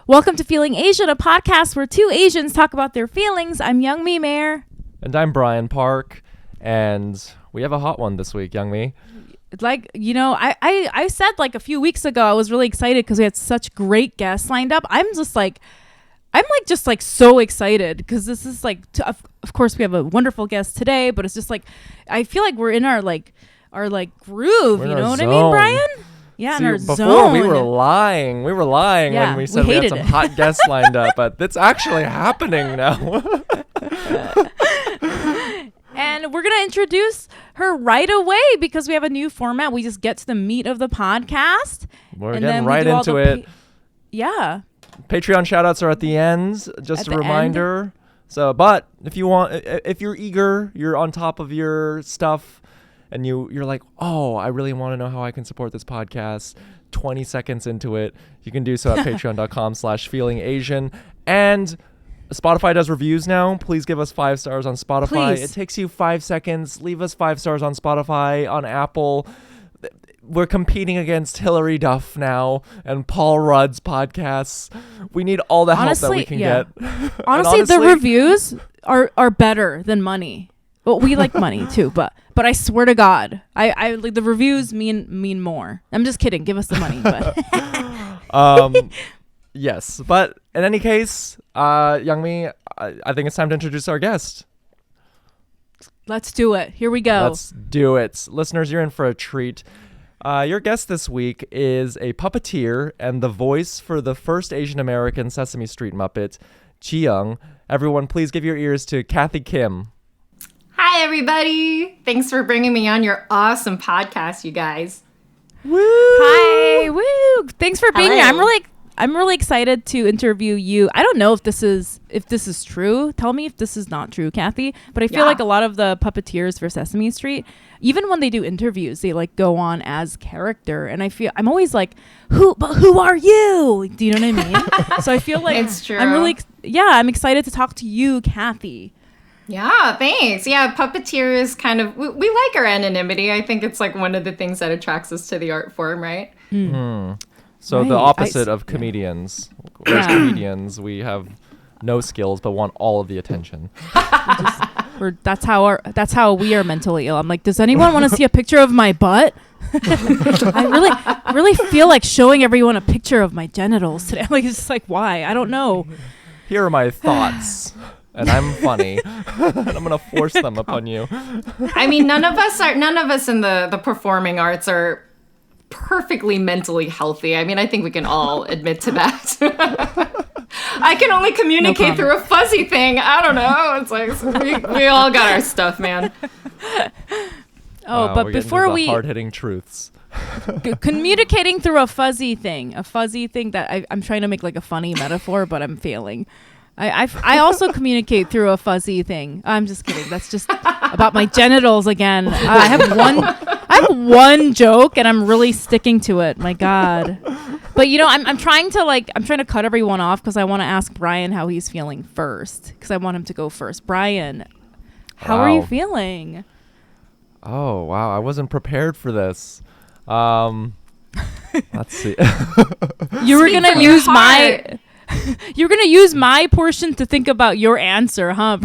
Welcome to Feeling Asian, a podcast where two Asians talk about their feelings. I'm Youngmi Mayer. And I'm Brian Park. And we have a hot one this week, Youngmi. Like, you know, I said like a few weeks ago, I was really excited because we had such great guests lined up. I'm just so excited because this is like, of course we have a wonderful guest today, but it's just like, I feel like we're in our groove, you know what I mean, Brian? Yeah, in our zone. Before we were lying when we said we had some hot guests lined up, but it's actually happening now. And we're going to introduce her right away because we have a new format. We just get to the meat of the podcast. We're getting right into it. Yeah. Patreon shout-outs are at the end. Just a reminder. So, but if you're eager, you're on top of your stuff, and you're like, oh, I really want to know how I can support this podcast. 20 seconds into it, you can do so at patreon.com/feelingasian. And Spotify does reviews now. Please give us 5 stars on Spotify. Please. It takes you 5 seconds. Leave us 5 stars on Spotify, on Apple. We're competing against Hillary Duff now and Paul Rudd's podcasts. We need all the help that we can get. Honestly, the reviews are better than money. Well, we like money too, but I swear to God, I like the reviews mean more. I'm just kidding. Give us the money, but yes. But in any case, Youngmi, I think it's time to introduce our guest. Let's do it. Here we go. Let's do it. Listeners, you're in for a treat. Your guest this week is a puppeteer and the voice for the first Asian American Sesame Street Muppet, Chiyong. Everyone, please give your ears to Kathy Kim. Hi, everybody. Thanks for bringing me on your awesome podcast, you guys. Woo! Hi, woo! Thanks for being here. I'm really excited to interview you. I don't know if this is true. Tell me if this is not true, Kathy. But I feel like a lot of the puppeteers for Sesame Street, even when they do interviews, they like go on as character, and I'm always like, who are you? Do you know what I mean? So I feel like it's true. I'm excited to talk to you, Kathy. Yeah, thanks. Yeah, puppeteer is kind of, we like our anonymity. I think it's like one of the things that attracts us to the art form, right? So the opposite of comedians. Whereas comedians, we have no skills but want all of the attention. That's how we are mentally ill. I'm like, does anyone want to see a picture of my butt? I really feel like showing everyone a picture of my genitals today. Like, it's just like, why? I don't know. Here are my thoughts. And I'm funny. And I'm gonna force them upon you. I mean, none of us in the performing arts are perfectly mentally healthy. I mean, I think we can all admit to that. I can only communicate through a fuzzy thing. I don't know. It's like we all got our stuff, man. But before we hard-hitting truths. Communicating through a fuzzy thing that I'm trying to make like a funny metaphor, but I'm failing. I also communicate through a fuzzy thing. I'm just kidding. That's just about my genitals again. I have one joke and I'm really sticking to it. My God. But you know, I'm trying to cut everyone off because I want to ask Brian how he's feeling first because I want him to go first. Brian, how are you feeling? Oh, wow. I wasn't prepared for this. Let's see. You're going to use my portion to think about your answer, huh?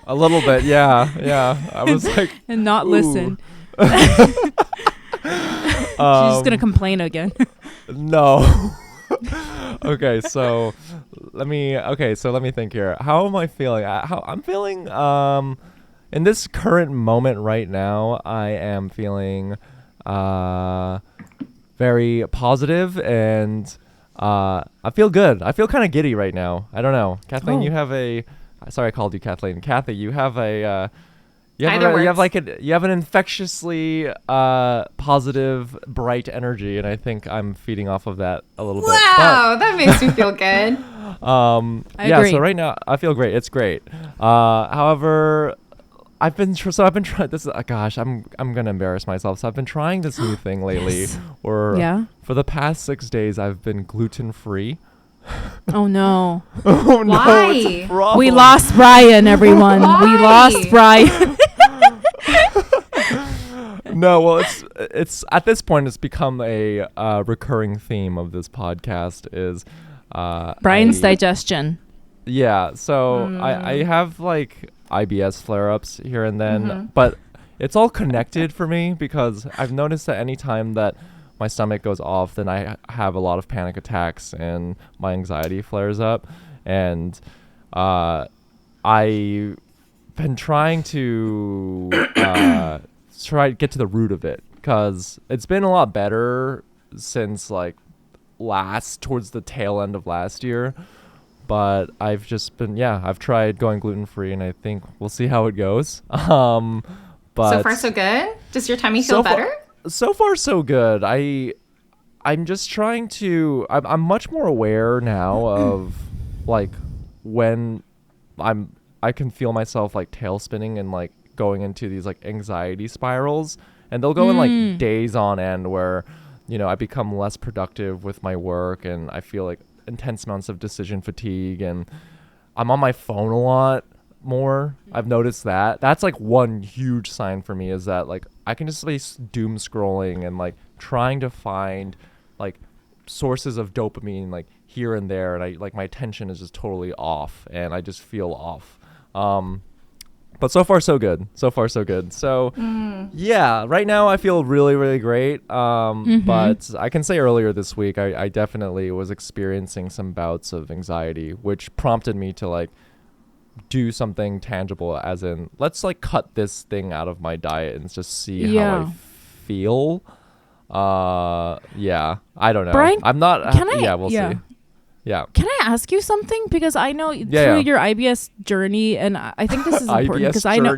A little bit, yeah. I was like, and not listen. She's just gonna complain again. No. Okay, so let me think here. How am I feeling? I'm feeling in this current moment right now, I am feeling very positive and I feel good. I feel kind of giddy right now. I don't know. Kathleen, you have sorry, I called you Kathleen. Kathy, you have you have an infectiously positive, bright energy, and I think I'm feeding off of that a little bit. Wow, that makes me feel good. I agree. So right now I feel great. It's great. However, I've been trying this. Gosh, I'm gonna embarrass myself. So I've been trying this new thing lately, where for the past 6 days I've been gluten free. Oh no! Oh no! Why? It's a problem. We lost Brian, everyone. Why? We lost Brian. No, well, it's at this point it's become a recurring theme of this podcast is Brian's digestion. Yeah, so I have like IBS flare-ups here and then, but it's all connected for me because I've noticed that anytime that my stomach goes off, then I have a lot of panic attacks and my anxiety flares up. And I've been trying to try to get to the root of it because it's been a lot better since like towards the tail end of last year. But I've just been, I've tried going gluten-free and I think we'll see how it goes. But so far so good? Does your tummy feel better? So far so good. I'm just trying to, I'm much more aware now of like when I can feel myself like tail spinning and like going into these like anxiety spirals, and they'll go in like days on end where, you know, I become less productive with my work and I feel like intense amounts of decision fatigue and I'm on my phone a lot more. I've noticed that. That's like one huge sign for me is that like I can just be doom scrolling and like trying to find like sources of dopamine like here and there, and I like my attention is just totally off and I just feel off. But so far so good. So yeah, right now I feel really, really great. But I can say earlier this week I definitely was experiencing some bouts of anxiety, which prompted me to like do something tangible, as in let's like cut this thing out of my diet and just see how I feel. I don't know. Brian, I'm not we'll see. Yeah. Can I ask you something? Because I know through your IBS journey, and I think this is important because I know.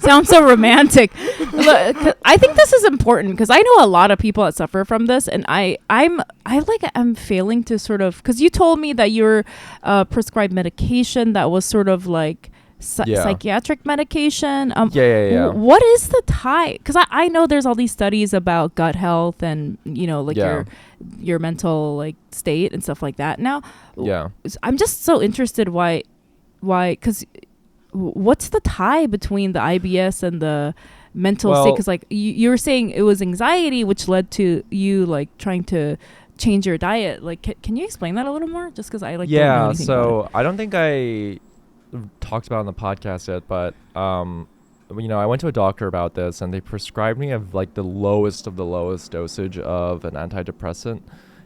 Sounds so romantic. Look, I think this is important because I know a lot of people that suffer from this, and I'm failing to sort of, because you told me that you're prescribed medication that was sort of like psychiatric medication. What is the tie? Because I know there's all these studies about gut health and, you know, like your mental like state and stuff like that. Now, I'm just so interested why, because what's the tie between the IBS and the mental state? Because like you were saying it was anxiety, which led to you like trying to change your diet. Like, can you explain that a little more? Just because I like don't know anything about it. I don't think I talked about it on the podcast yet, but you know, I went to a doctor about this and they prescribed me of like the lowest of the lowest dosage of an antidepressant,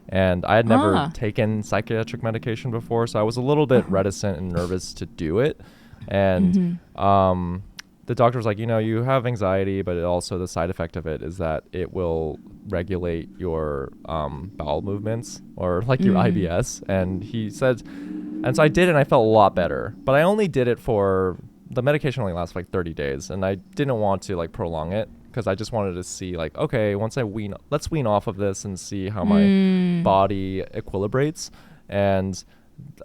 and I had never taken psychiatric medication before, so I was a little bit reticent and nervous to do it. And the doctor was like, you know, you have anxiety, but also the side effect of it is that it will regulate your bowel movements or like your IBS. And he said, and so I did it and I felt a lot better, but I only did it for, the medication only lasts like 30 days and I didn't want to like prolong it because I just wanted to see like, okay, once let's wean off of this and see how my body equilibrates. And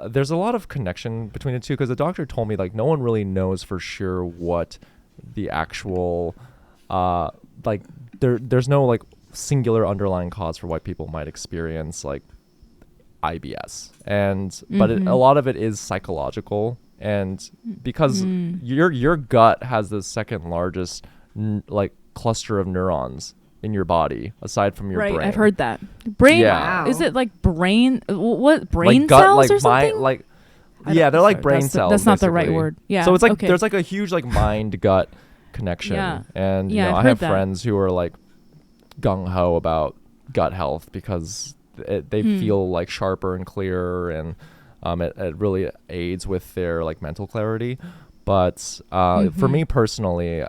there's a lot of connection between the two because the doctor told me like no one really knows for sure what the actual like there's no like singular underlying cause for why people might experience like IBS, and but a lot of it is psychological, and because your gut has the second largest like cluster of neurons in your body aside from your brain. I've heard that. Brain, is it like brain? What brain like gut, cells like or something? They're like brain cells. That's not the right word. Yeah. So it's like there's like a huge like mind gut connection, and you know I have friends who are like gung ho about gut health because they feel like sharper and clearer, and it really aids with their like mental clarity. But for me personally,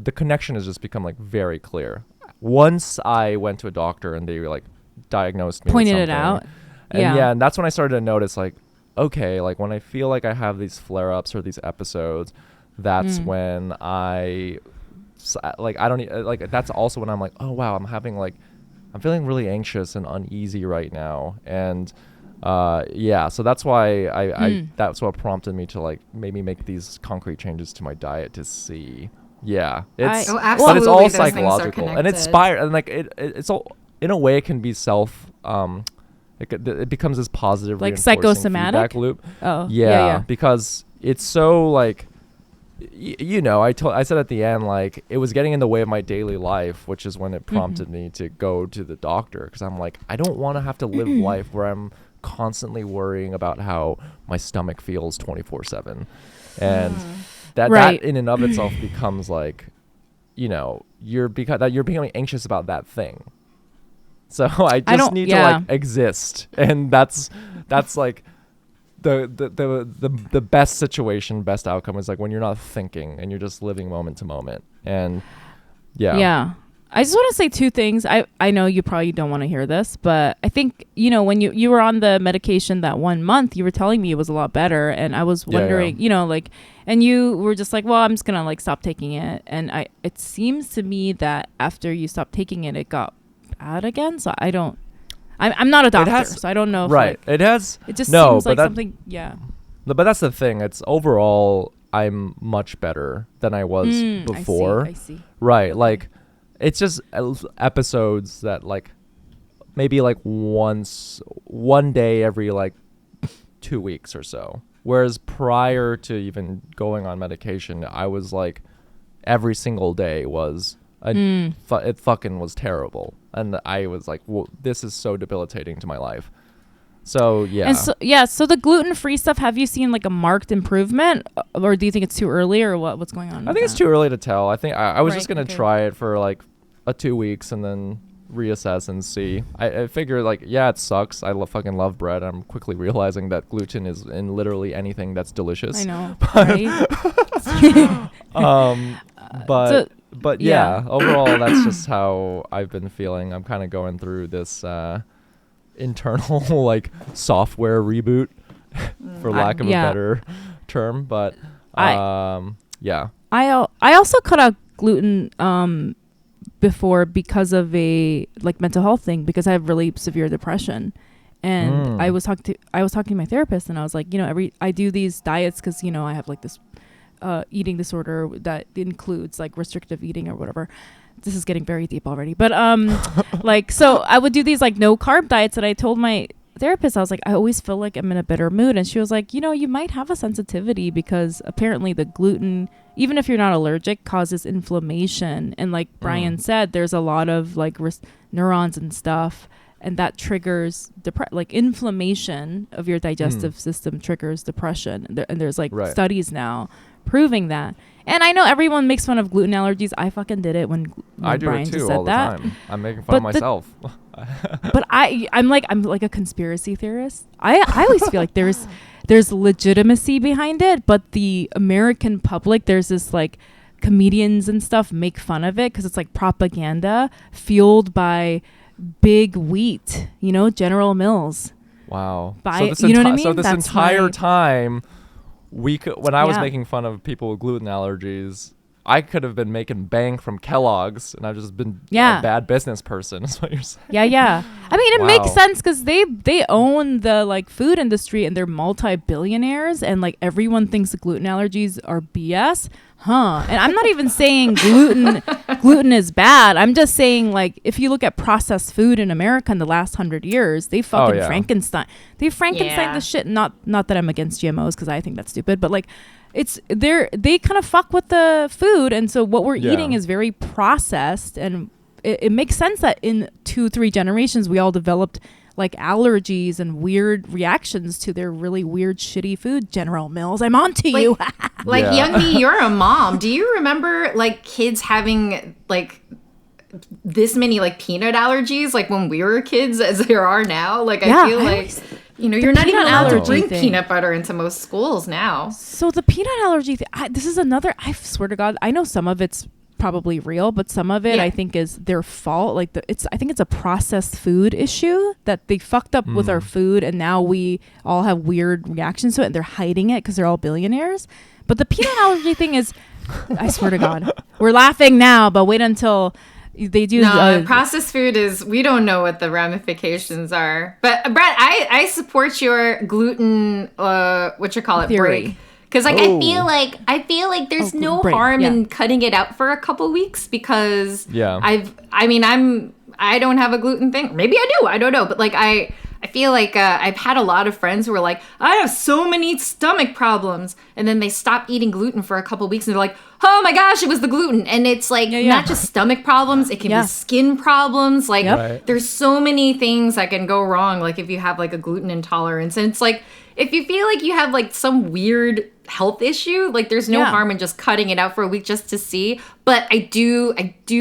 the connection has just become like very clear. Once I went to a doctor and they like diagnosed me, pointed with it out, and and that's when I started to notice like, okay, like when I feel like I have these flare-ups or these episodes, that's when I don't like, that's also when I'm like, oh wow, I'm feeling really anxious and uneasy right now. And so that's why I that's what prompted me to like maybe make these concrete changes to my diet to see. It's absolutely, but it's all those psychological and it's and like it's all in a way it can be it becomes this positive like reinforcing psychosomatic feedback loop. Yeah, because it's so like I said at the end, like, it was getting in the way of my daily life, which is when it prompted me to go to the doctor, because I'm like, I don't want to have to live life where I'm constantly worrying about how my stomach feels 24/7, and that in and of itself becomes like, you're becoming anxious about that thing. So I just need to like exist, and that's like the best situation, best outcome is like when you're not thinking and you're just living moment to moment. And yeah. I just want to say two things. I know you probably don't want to hear this, but I think, when you were on the medication that 1 month, you were telling me it was a lot better. And I was wondering, and you were just like, well, I'm just going to like stop taking it. And it seems to me that after you stopped taking it, it got bad again. So I'm not a doctor, so I don't know. It just seems like something. Yeah. But that's the thing. It's overall, I'm much better than I was before. I see. Right. Like, it's just episodes that like maybe like one day every like 2 weeks or so. Whereas prior to even going on medication, I was like every single day was it fucking was terrible. And I was like, well, this is so debilitating to my life. So, yeah. And so the gluten-free stuff, have you seen like a marked improvement, or do you think it's too early, or what's going on? I think it's too early to tell. I think I was just going to try it for like 2 weeks and then reassess and see. I figure like, yeah, it sucks. I fucking love bread. I'm quickly realizing that gluten is in literally anything that's delicious. I know. Right? But yeah, overall, that's just how I've been feeling. I'm kind of going through this internal like software reboot, for lack of a better term. But yeah. I also cut out gluten before because of a like mental health thing, because I have really severe depression. And I was talking to my therapist, and I was like, I do these diets because I have like this eating disorder that includes like restrictive eating or whatever. This is getting very deep already, but like, so I would do these like no carb diets, and I told my therapist, I was like, I always feel like I'm in a bitter mood. And she was like, you might have a sensitivity, because apparently the gluten, even if you're not allergic, causes inflammation. And like Brian said, there's a lot of like neurons and stuff, and that triggers like inflammation of your digestive system triggers depression. And there's like studies now proving that. And I know everyone makes fun of gluten allergies. I fucking did it when I do Brian it too just said all the that. time. I'm making fun of myself. But I'm like a conspiracy theorist. I always feel like there's legitimacy behind it, but the American public, there's this like comedians and stuff make fun of it because it's like propaganda fueled by big wheat, General Mills. Wow. So you know what I mean? So this entire time, when I was making fun of people with gluten allergies, I could have been making bank from Kellogg's, and I've just been a bad business person, is what you're saying. Yeah. I mean, it makes sense because they own the like food industry, and they're multi-billionaires, and like everyone thinks the gluten allergies are BS. And I'm not even saying gluten is bad. I'm just saying, like, if you look at processed food in America in the last 100 years, they fucking Frankenstein the shit. Not that I'm against GMOs, because I think that's stupid, but like, they kind of fuck with the food, and so what we're eating is very processed, and it makes sense that in 2-3 generations we all developed like allergies and weird reactions to their really weird shitty food. General Mills, I'm on to you. Young me, you're a mom. Do you remember like kids having like this many like peanut allergies like when we were kids as there are now? Like I feel like you're not even allowed to bring peanut butter into most schools now. So the peanut allergy thing, this is another, I swear to God, I know some of it's probably real, but some of it I think is their fault. Like I think it's a processed food issue that they fucked up with our food, and now we all have weird reactions to it, and they're hiding it because they're all billionaires. But the peanut allergy thing is, I swear to God, we're laughing now, but wait until they do. Processed food is, we don't know what the ramifications are. But Brett, I support your gluten theory. break. Because like I feel like there's no harm in cutting it out for a couple weeks, because I don't have a gluten thing. Maybe I do. I don't know. But like I feel like I've had a lot of friends who are like, I have so many stomach problems. And then they stop eating gluten for a couple of weeks and they're like, oh my gosh, it was the gluten. And it's like not just stomach problems, it can be skin problems. Like there's so many things that can go wrong. Like if you have like a gluten intolerance, and it's like, if you feel like you have like some weird health issue, like there's no harm in just cutting it out for a week just to see. But I do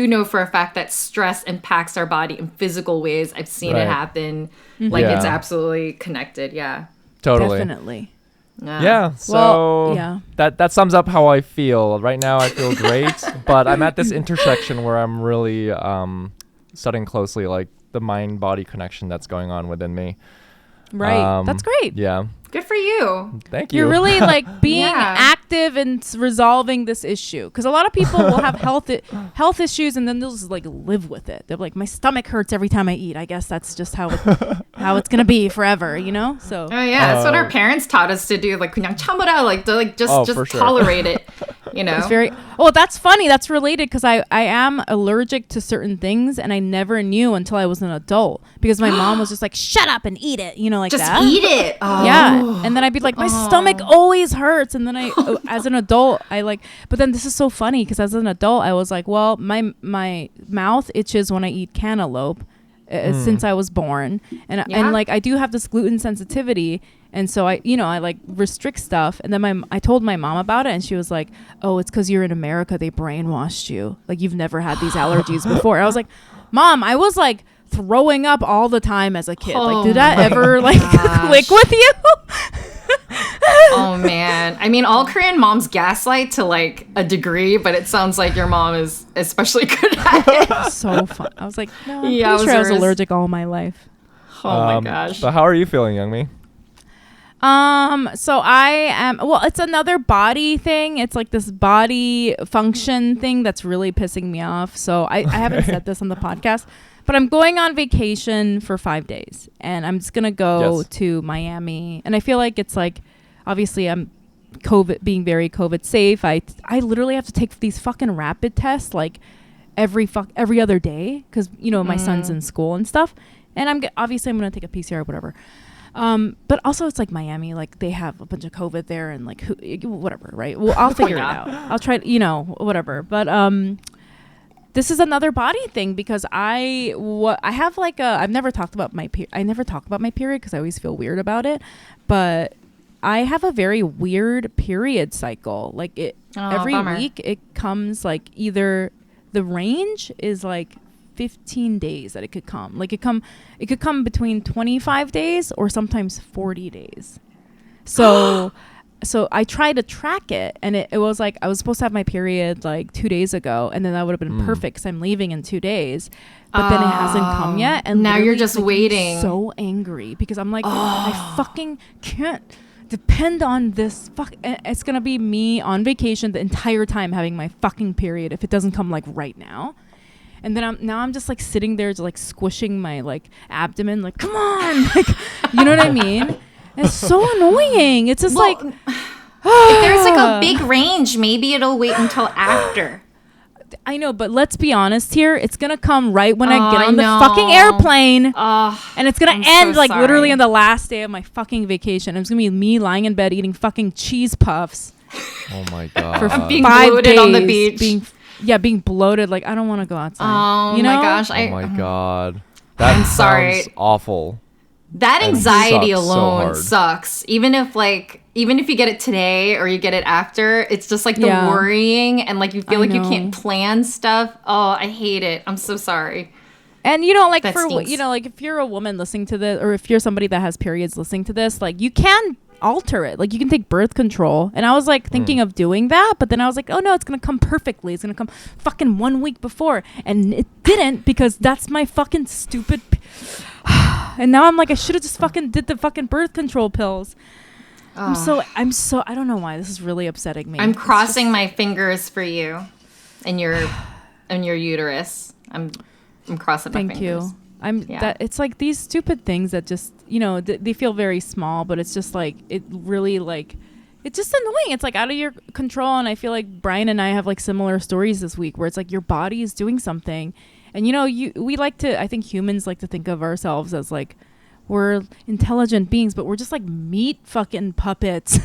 know for a fact that stress impacts our body in physical ways. I've seen it happen. Like it's absolutely connected. Yeah. Totally. Definitely. Yeah. So that sums up how I feel. Right now I feel great, but I'm at this intersection where I'm really studying closely like the mind-body connection that's going on within me. Right. That's great. Yeah. Good for you. Thank you. You're really like being active and resolving this issue, because a lot of people will have health issues and then they'll just like live with it. They're like, my stomach hurts every time I eat. I guess that's just how it's gonna be forever, you know. So that's what our parents taught us to do. Like 그냥 참으라, like to like just tolerate it. You know. It's very. Oh, that's funny. That's related, because I am allergic to certain things, and I never knew until I was an adult, because my mom was just like, shut up and eat it, you know, like just that. Eat it. Oh. Yeah. And then I'd be like, my stomach always hurts. And then as an adult, but then this is so funny, because as an adult, I was like, well, my mouth itches when I eat cantaloupe since I was born. And like, I do have this gluten sensitivity. And so I like restrict stuff. And then I told my mom about it, and she was like, oh, it's because you're in America. They brainwashed you. Like, you've never had these allergies before. I was like, Mom, I was like throwing up all the time as a kid. Like, did that ever like click with you? Oh man. I mean, all Korean moms gaslight to like a degree, but it sounds like your mom is especially good at it. So fun. I was like, no, I'm pretty sure I was allergic all my life. Oh my gosh. But how are you feeling, Youngmi? So I am, well, it's another body thing. It's like this body function thing that's really pissing me off. So I haven't said this on the podcast, but I'm going on vacation for 5 days, and I'm just going to go to Miami. And I feel like it's like, obviously I'm being very COVID safe. I literally have to take these fucking rapid tests like every other day, because, you know, my son's in school and stuff. And I'm going to take a PCR or whatever. But also it's like Miami, like they have a bunch of COVID there, and like whatever, right? Well, I'll figure it out. I'll try, whatever. But this is another body thing, because I have like I've never talked about I never talk about my period because I always feel weird about it. But I have a very weird period cycle. Like every week it comes like either the range is like 15 days that it could come. Like it could come between 25 days or sometimes 40 days. So I tried to track it, and it was like I was supposed to have my period like 2 days ago, and then that would have been perfect because I'm leaving in 2 days. But then it hasn't come yet, and now you're just waiting. So angry because I'm like, I fucking can't depend on this. It's gonna be me on vacation the entire time having my fucking period if it doesn't come like right now. And then I'm just like sitting there just like squishing my like abdomen, like, come on, like, you know what I mean? And it's so annoying. It's just like, if there's like a big range, maybe it'll wait until after. I know, but let's be honest here. It's going to come right when I get on the fucking airplane. And it's going to end like literally on the last day of my fucking vacation. It's going to be me lying in bed eating fucking cheese puffs. Oh my God. For being 5 bloated days, on the beach. Being bloated. Like, I don't want to go outside. Oh you know? my gosh. Oh my God. That sounds awful. That anxiety alone sucks. Even if you get it today or you get it after, it's just like the worrying, and like you feel like you can't plan stuff. Oh, I hate it. I'm so sorry. And like that stinks. Like if you're a woman listening to this, or if you're somebody that has periods listening to this, like you can alter it. Like you can take birth control. And I was like thinking of doing that, but then I was like, oh no, it's gonna come perfectly. It's gonna come fucking 1 week before, and it didn't, because that's my fucking stupid. And now I'm like, I should have just fucking did the fucking birth control pills. I'm so I don't know why this is really upsetting me. I'm crossing my fingers for you and your uterus. I'm crossing my fingers. Thank you. It's like these stupid things that just, they feel very small, but it's just like, it really like, it's just annoying. It's like out of your control. And I feel like Brian and I have like similar stories this week where it's like your body is doing something. And I think humans like to think of ourselves as like, we're intelligent beings, but we're just like meat fucking puppets.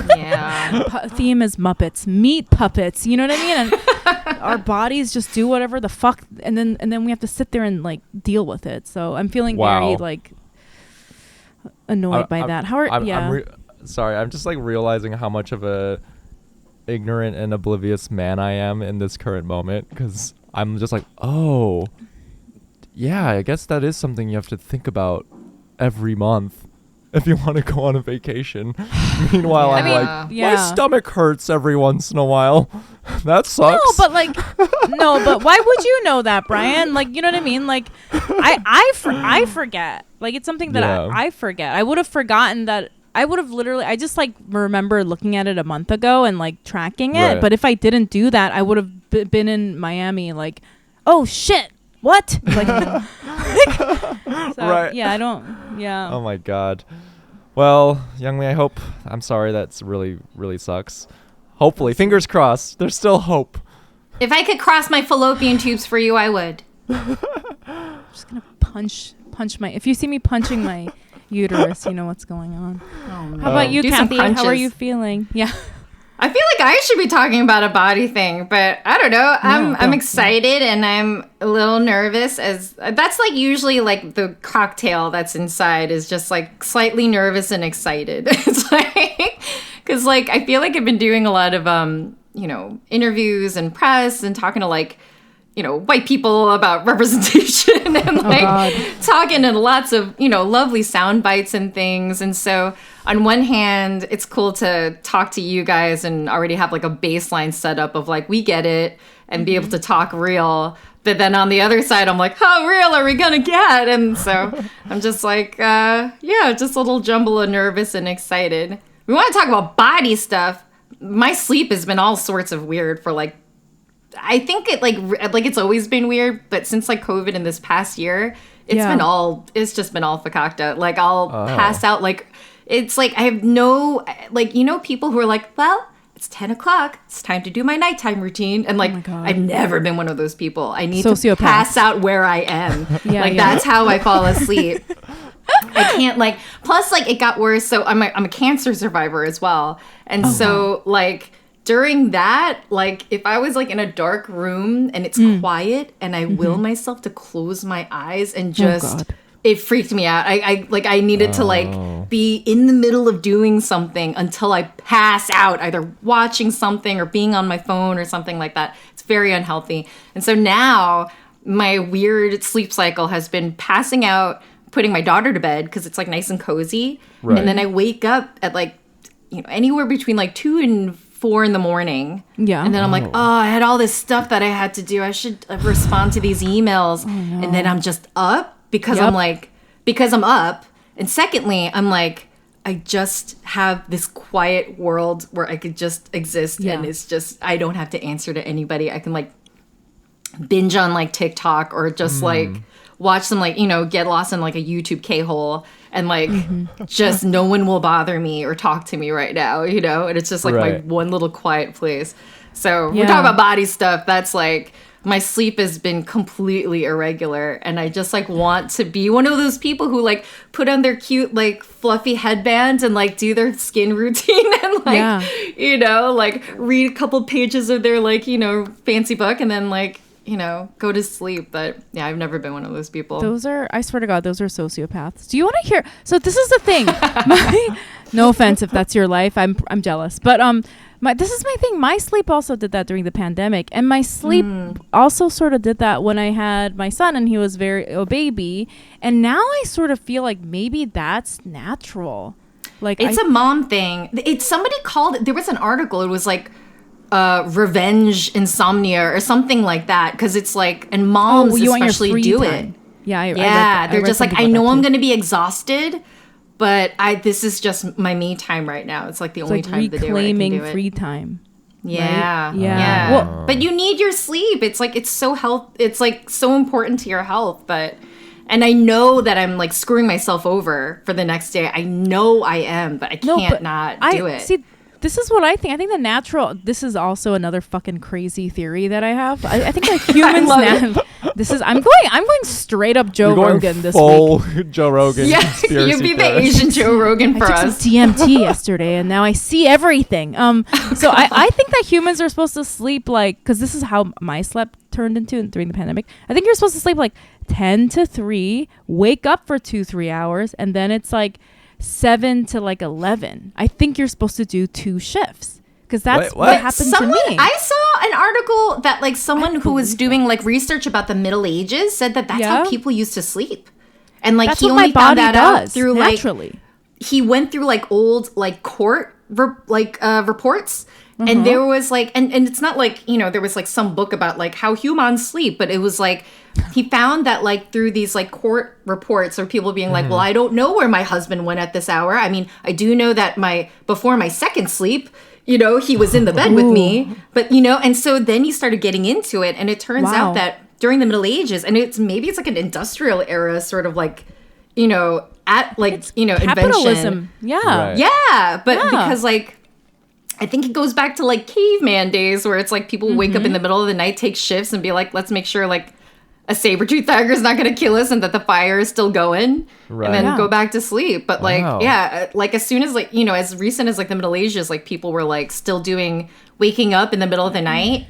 Yeah. Theme is Muppets, meat puppets. You know what I mean? And our bodies just do whatever the fuck, and then we have to sit there and like deal with it. So I'm feeling very like annoyed by that. How are sorry, I'm just like realizing how much of a ignorant and oblivious man I am in this current moment, because I'm just like, oh yeah, I guess that is something you have to think about every month if you want to go on a vacation. Meanwhile, my stomach hurts every once in a while. That sucks. No, but why would you know that, Brian? Like, you know what I mean? Like, I forget. Like, it's something that I forget. I would have forgotten that. I would have literally, I just like remember looking at it a month ago and like tracking it. Right. But if I didn't do that, I would have been in Miami like, oh shit, what? Like, so, right. Yeah, I don't, yeah. Oh my God. Well, Youngmi, I'm sorry, that's really, really sucks. Hopefully, fingers crossed, there's still hope. If I could cross my fallopian tubes for you, I would. I'm just going to punch if you see me punching my uterus, you know what's going on. Oh, no. How about you, Kathy? How are you feeling? Yeah. I feel like I should be talking about a body thing, but I don't know. I'm excited and I'm a little nervous, as that's like usually like the cocktail that's inside is just like slightly nervous and excited. It's like, because like I feel like I've been doing a lot of interviews and press and talking to like white people about representation and like talking in lots of, lovely sound bites and things. And so on one hand, it's cool to talk to you guys and already have like a baseline setup of like, we get it and be able to talk real. But then on the other side, I'm like, how real are we going to get? And so I'm just like, just a little jumble of nervous and excited. We want to talk about body stuff. My sleep has been all sorts of weird for like, I think it like it's always been weird, but since like COVID in this past year, it's just been all fakakta. Like I'll pass out, like it's like I have no, like, people who are like, well, it's 10 o'clock, it's time to do my nighttime routine. And like, I've never been one of those people. I need to pass out where I am. That's how I fall asleep. I can't like, plus like it got worse. So I'm a cancer survivor as well. And so like, during that, like, if I was, like, in a dark room and it's quiet and I will myself to close my eyes and just, it freaked me out. I needed to, like, be in the middle of doing something until I pass out, either watching something or being on my phone or something like that. It's very unhealthy. And so now my weird sleep cycle has been passing out, putting my daughter to bed because it's, like, nice and cozy. Right. And then I wake up at, like, anywhere between, like, 2 and 4 in the morning. Yeah. And then I'm like, I had all this stuff that I had to do. I should respond to these emails. Oh, no. And then I'm just up because I'm up. And secondly, I'm like, I just have this quiet world where I could just exist. Yeah. And it's just, I don't have to answer to anybody. I can like binge on like TikTok or just like watch some like, get lost in like a YouTube K-hole. And like, just no one will bother me or talk to me right now, And it's just like my one little quiet place. So we're talking about body stuff. That's like, my sleep has been completely irregular. And I just like want to be one of those people who like put on their cute, like fluffy headbands and like do their skin routine and like, like read a couple pages of their like, fancy book and then like, go to sleep. But yeah, I've never been one of those people. I swear to God, those are sociopaths. Do you want to hear? So this is the thing. No offense if that's your life. I'm jealous. But this is my thing. My sleep also did that during the pandemic. And my sleep also sort of did that when I had my son and he was a baby. And now I sort of feel like maybe that's natural. Like it's a mom thing. Somebody called it, there was an article. It was like, revenge insomnia or something like that, because it's like, and moms especially do it. Yeah, they're just like, I know I'm going to be exhausted, but this is just my me time right now. It's like the only time of the day where I can do it. Reclaiming free time. Yeah, right? Yeah. Well, but you need your sleep. It's like it's like so important to your health. And I know that I'm like screwing myself over for the next day. I know I am, but I can't not do it. See, this is what I think. I think the natural. This is also another fucking crazy theory that I have. I think like humans. This is. I'm going straight up Joe Rogan this week. Joe Rogan. Yeah, you'd be the Asian Joe Rogan for us. I took some DMT yesterday, and now I see everything. So I think that humans are supposed to sleep like, because this is how my sleep turned into during the pandemic. I think you're supposed to sleep like 10 to 3, wake up for 2-3 hours, and then it's like 7 to like 11. I think you're supposed to do 2 shifts because that's what happened to me. I saw an article that like someone who was doing like research about the Middle Ages said that that's how people used to sleep, and like that's he only found that out through naturally. Like he went through like old like court reports. And there was like, and it's not like, you know, there was like some book about like how humans sleep, but it was like, he found that like through these like court reports or people being like, well, I don't know where my husband went at this hour. I mean, I do know that before my second sleep, you know, he was in the bed with me, but you know, and so then he started getting into it. And it turns out that during the Middle Ages, and maybe it's like an industrial era sort of like, you know, at like, it's, you know, capitalism. Invention. Yeah. Right. Yeah. But because like, I think it goes back to like caveman days where it's like people wake up in the middle of the night, take shifts and be like, let's make sure like a saber-toothed tiger is not going to kill us and that the fire is still going and then go back to sleep. But like, like as soon as like, you know, as recent as like the Middle Ages, like people were like still waking up in the middle of the night,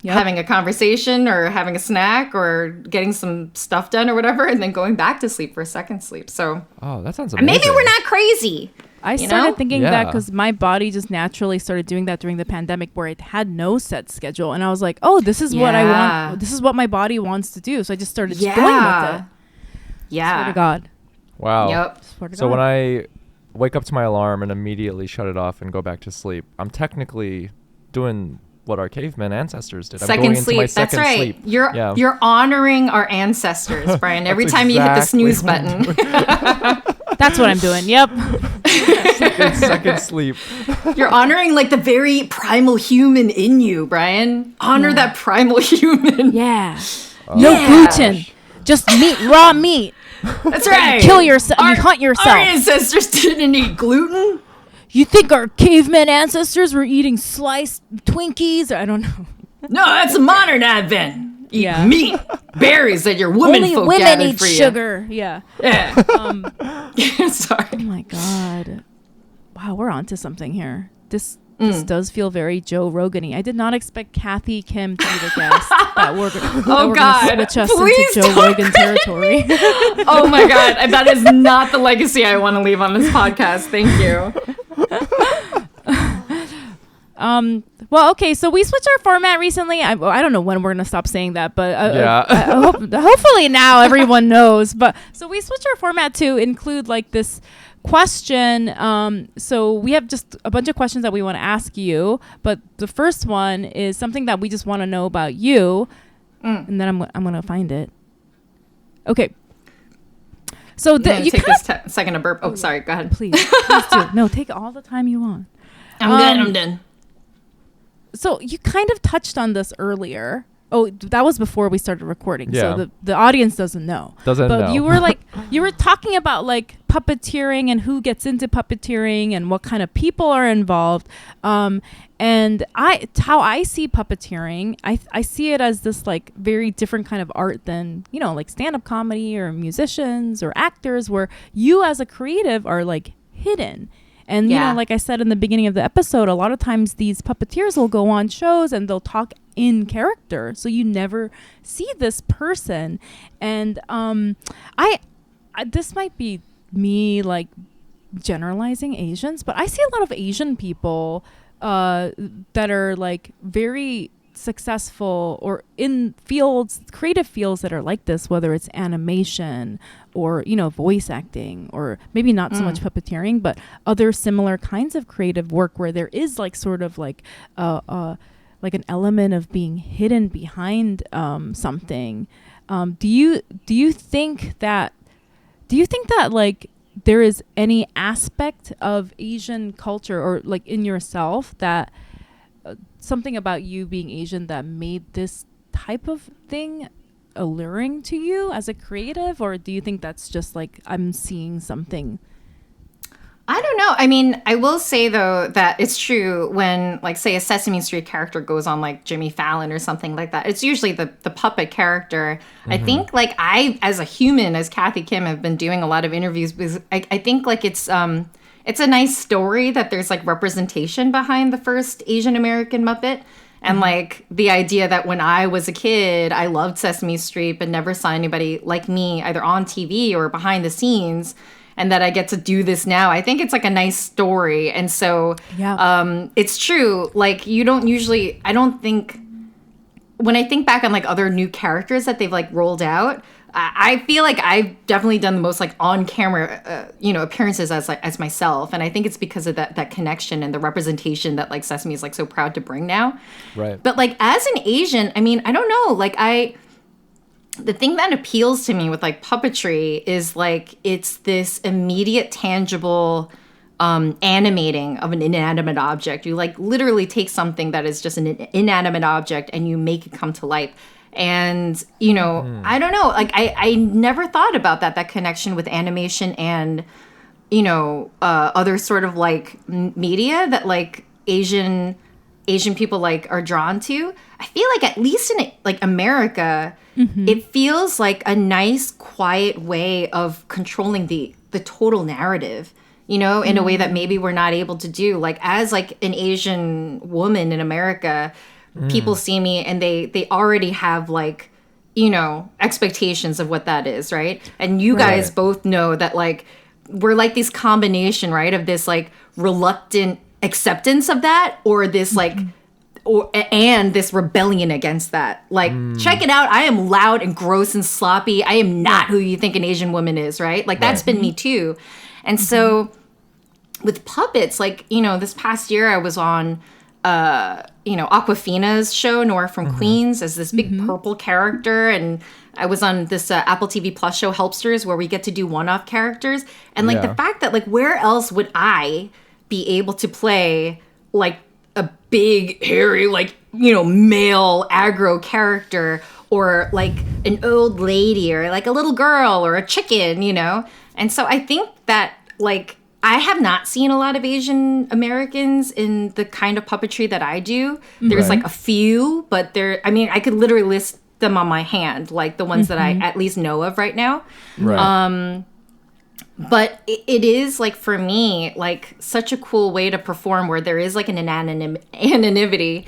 having a conversation or having a snack or getting some stuff done or whatever, and then going back to sleep for a second sleep. So that sounds amazing. Maybe we're not crazy. I started thinking that because my body just naturally started doing that during the pandemic where it had no set schedule. And I was like, oh, this is what I want. This is what my body wants to do. So I just started just going with it. Yeah. Swear to God. Wow. Yep. So when I wake up to my alarm and immediately shut it off and go back to sleep, I'm technically doing what our caveman ancestors did. I'm going into my second sleep. You're honoring our ancestors, Brian. Every time you hit the snooze button. That's what I'm doing. Yep. second sleep. You're honoring like the very primal human in you, Brian. Honor that primal human. Yeah. No gluten. Just meat, raw meat. That's right. You kill yourself. You hunt yourself. Our ancestors didn't eat gluten. You think our caveman ancestors were eating sliced Twinkies? I don't know. No, that's a modern advent. Eat meat, berries that your women folk gathered for you. Sugar. Yeah. Sorry. Oh my God. Wow, we're onto something here. This does feel very Joe Rogan-y. I did not expect Kathy Kim to be the guest. That we're going to switch us into Joe Rogan territory. Oh my God. That is not the legacy I want to leave on this podcast. Thank you. Well, okay, so we switched our format recently. I don't know when we're going to stop saying that, but hopefully now everyone knows. But so we switched our format to include like this question. So we have just a bunch of questions that we want to ask you, but the first one is something that we just want to know about you, and then I'm going to find it. Okay. So you take this second to burp. Oh, sorry. Go ahead. Please do. No, take all the time you want. I'm done. So you kind of touched on this earlier. Oh, that was before we started recording. Yeah. So the audience doesn't know. But you were talking about like puppeteering and who gets into puppeteering and what kind of people are involved. And how I see puppeteering, I see it as this like very different kind of art than, you know, like stand-up comedy or musicians or actors, where you as a creative are like hidden. And, you know, like I said in the beginning of the episode, a lot of times these puppeteers will go on shows and they'll talk in character. So you never see this person. And I this might be me like generalizing Asians, but I see a lot of Asian people that are like very successful or in creative fields that are like this, whether it's animation or, you know, voice acting, or maybe not so much puppeteering, but other similar kinds of creative work where there is like sort of like like an element of being hidden behind something. Do you think that like there is any aspect of Asian culture or like in yourself that something about you being Asian that made this type of thing alluring to you as a creative, or do you think that's just like I'm seeing something? I don't know. I mean, I will say though that it's true when, like, say a Sesame Street character goes on like Jimmy Fallon or something like that. It's usually the puppet character. I think like I, as a human, as Kathy Kim, have been doing a lot of interviews because I think like it's a nice story that there's like representation behind the first Asian American Muppet. And like the idea that when I was a kid, I loved Sesame Street, but never saw anybody like me either on TV or behind the scenes. And that I get to do this now. I think it's like a nice story. And so it's true. Like you don't usually, I don't think, when I think back on like other new characters that they've like rolled out, I feel like I've definitely done the most like on camera, appearances as myself. And I think it's because of that connection and the representation that like Sesame is like so proud to bring now. Right. But like as an Asian, I mean, I don't know, like the thing that appeals to me with like puppetry is like it's this immediate tangible animating of an inanimate object. You like literally take something that is just an inanimate object and you make it come to life. And I don't know, like I never thought about that connection with animation and other sort of like media that like Asian people like are drawn to. I feel like at least in like America, it feels like a nice, quiet way of controlling the total narrative, in a way that maybe we're not able to do. Like as like an Asian woman in America, people see me and they already have like, expectations of what that is, right? And you guys both know that like we're like this combination, right, of this like reluctant acceptance of that or this like and this rebellion against that. Like, check it out. I am loud and gross and sloppy. I am not who you think an Asian woman is, right? Like, that's been me too. And so with puppets, like, this past year I was on, Aquafina's show, Nora from Queens, as this big purple character. And I was on this Apple TV Plus show, Helpsters, where we get to do one-off characters. And, like, the fact that, like, where else would I be able to play, like, a big, hairy, like, male aggro character or like an old lady or like a little girl or a chicken, And so I think that like I have not seen a lot of Asian Americans in the kind of puppetry that I do. There's like a few, but I could literally list them on my hand, like the ones that I at least know of right now. Right. But it is, like, for me, like, such a cool way to perform where there is, like, an anonymity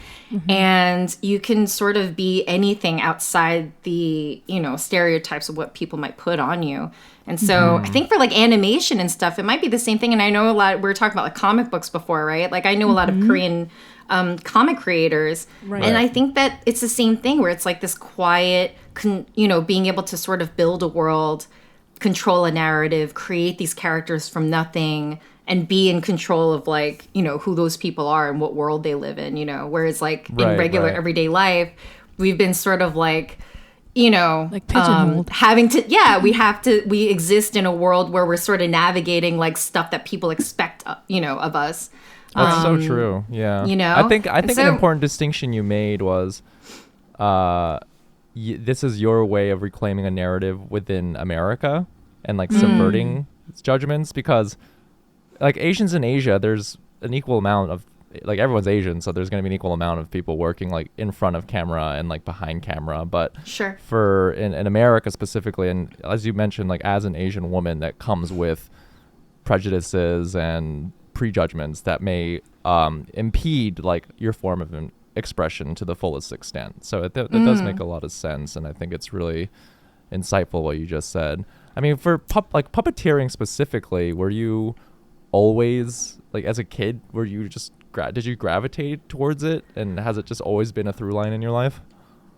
and you can sort of be anything outside the, stereotypes of what people might put on you. And so I think for, like, animation and stuff, it might be the same thing. And I know we were talking about, like, comic books before, right? Like, I know a lot of Korean comic creators. Right. And I think that it's the same thing where it's, like, this quiet, being able to sort of build a world, control a narrative, create these characters from nothing, and be in control of like, who those people are and what world they live in, whereas like in regular everyday life, we've been sort of like, like pigeonholed. We exist in a world where we're sort of navigating like stuff that people expect, of us. That's so true. Yeah. I think an important distinction you made was, this is your way of reclaiming a narrative within America and like subverting judgments, because like Asians in Asia, there's an equal amount of like everyone's Asian, so there's going to be an equal amount of people working like in front of camera and like behind camera. But for in America specifically, and as you mentioned, like as an Asian woman, that comes with prejudices and prejudgments that may impede like your form of expression to the fullest extent. So it does make a lot of sense, and I think it's really insightful what you just said. I mean, for puppeteering specifically, were you always like as a kid, were you just did you gravitate towards it, and has it just always been a through line in your life?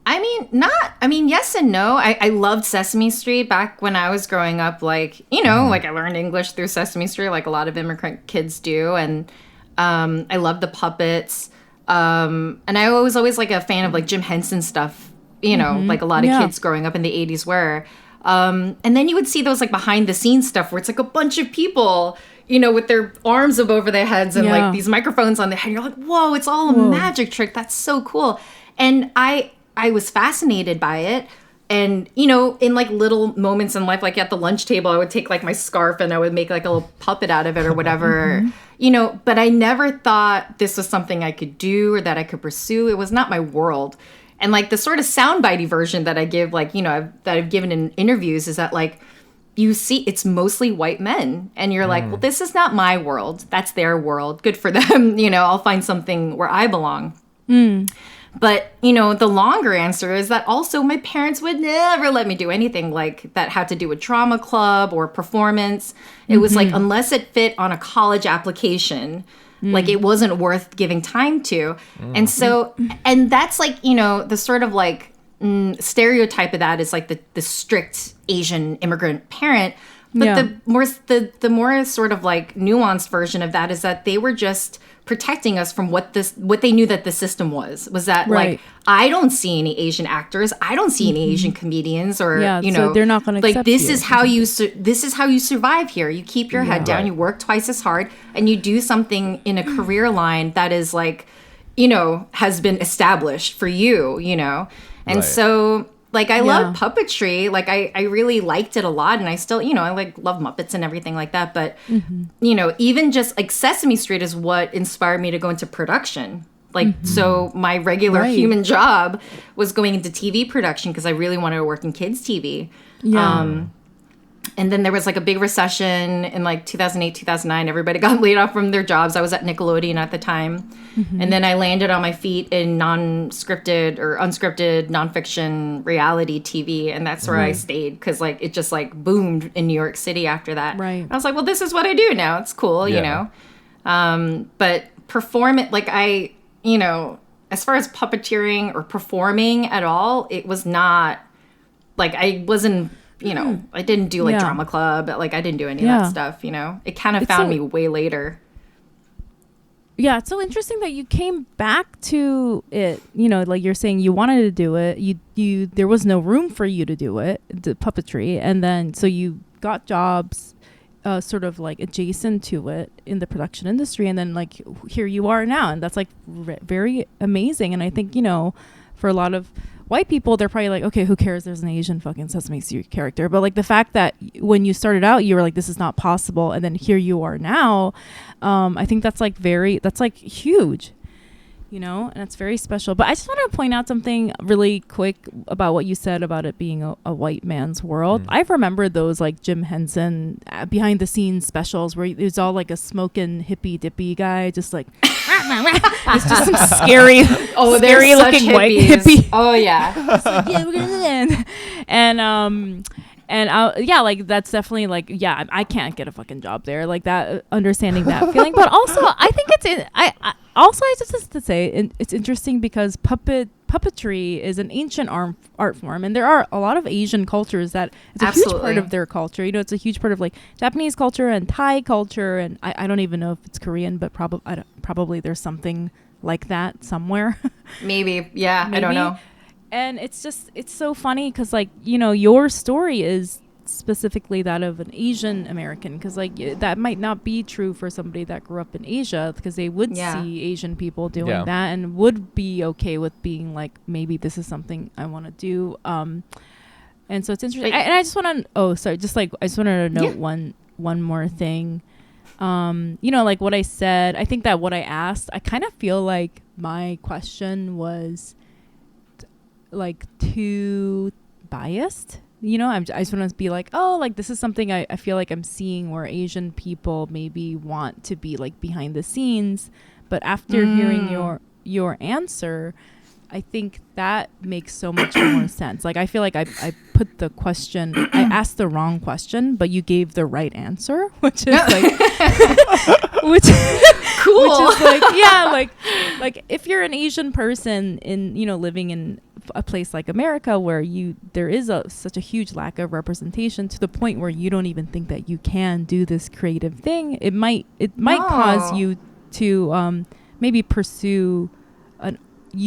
Yes and no. I loved Sesame Street back when I was growing up. Like, like I learned English through Sesame Street, like a lot of immigrant kids do, and I loved the puppets. And I was always like a fan of like Jim Henson stuff, like a lot of kids growing up in the 80s were. And then you would see those like behind the scenes stuff where it's like a bunch of people, with their arms up over their heads and like these microphones on their head. You're like, whoa, it's all a magic trick. That's so cool. And I was fascinated by it. And, you know, in like little moments in life, like at the lunch table, I would take like my scarf and I would make like a little puppet out of it or whatever, you know, but I never thought this was something I could do or that I could pursue. It was not my world. And like the sort of soundbitey version that I give, like, you know, that I've given in interviews is that like, you see, it's mostly white men. And you're like, well, this is not my world. That's their world. Good for them. You know, I'll find something where I belong. But, you know, the longer answer is that also my parents would never let me do anything like that had to do with drama club or performance. It was like, unless it fit on a college application, like it wasn't worth giving time to. And so, and that's like, you know, the sort of like stereotype of that is like the strict Asian immigrant parent. But the more sort of like nuanced version of that is that they were just protecting us from what they knew that the system was that like, I don't see any Asian actors, I don't see any Asian comedians, or you know, so they're not going to like this is how you survive here. You keep your head down, you work twice as hard, and you do something in a career line that is like, you know, has been established for you, you know. And so like I love puppetry. Like I really liked it a lot, and I still, you know, I like love Muppets and everything like that. But you know, even just like Sesame Street is what inspired me to go into production. Like so, my regular human job was going into TV production because I really wanted to work in kids TV. And then there was like a big recession in like 2008, 2009. Everybody got laid off from their jobs. I was at Nickelodeon at the time. And then I landed on my feet in non-scripted or unscripted nonfiction reality TV. And that's where I stayed because like it just like boomed in New York City after that. I was like, well, this is what I do now. It's cool, you know. But perform it like you know, as far as puppeteering or performing at all, it was not like I wasn't, you know, I didn't do like drama club, like I didn't do any of that stuff, you know. It kind of found me way later. Yeah, it's so interesting that you came back to it, you know, like you're saying you wanted to do it. You there was no room for you to do it, the puppetry, and then so you got jobs sort of like adjacent to it in the production industry, and then like here you are now, and that's like very amazing. And I think, you know, for a lot of white people, they're probably like, okay, who cares? There's an Asian fucking Sesame Street character. But like the fact that when you started out, you were like, this is not possible. And then here you are now. I think that's like huge, you know, and it's very special. But I just want to point out something really quick about what you said about it being a white man's world. I've remembered those like Jim Henson behind the scenes specials where it was all like a smoking hippie dippy guy, just like, it's just some scary looking white hippie. Oh yeah. Like, yeah, we're gonna do that. And like that's definitely like, yeah, I can't get a fucking job there, like that, understanding that feeling. But also I think I just to say it's interesting because puppetry is an ancient art form, and there are a lot of Asian cultures that it's a huge part of their culture. You know, it's a huge part of like Japanese culture and Thai culture, and I don't even know if it's Korean, but probably there's something like that somewhere. Maybe. I don't know. And it's so funny because like, you know, your story is specifically that of an Asian American, because like that might not be true for somebody that grew up in Asia, because they would see Asian people doing that and would be okay with being like, maybe this is something I want to do. And so it's interesting. And I just want to I just wanted to note one more thing. You know, like what I said, I think that what I asked, I kind of feel like my question was like too biased. You know, I just want to be like, oh, like this is something I feel like I'm seeing where Asian people maybe want to be like behind the scenes. But after hearing your answer, I think that makes so much more sense. Like I feel like I put the question, I asked the wrong question, but you gave the right answer, which is like, which cool. Which is like, yeah, like if you're an Asian person in, you know, living in a place like America where there is such a huge lack of representation to the point where you don't even think that you can do this creative thing, it might cause you to maybe pursue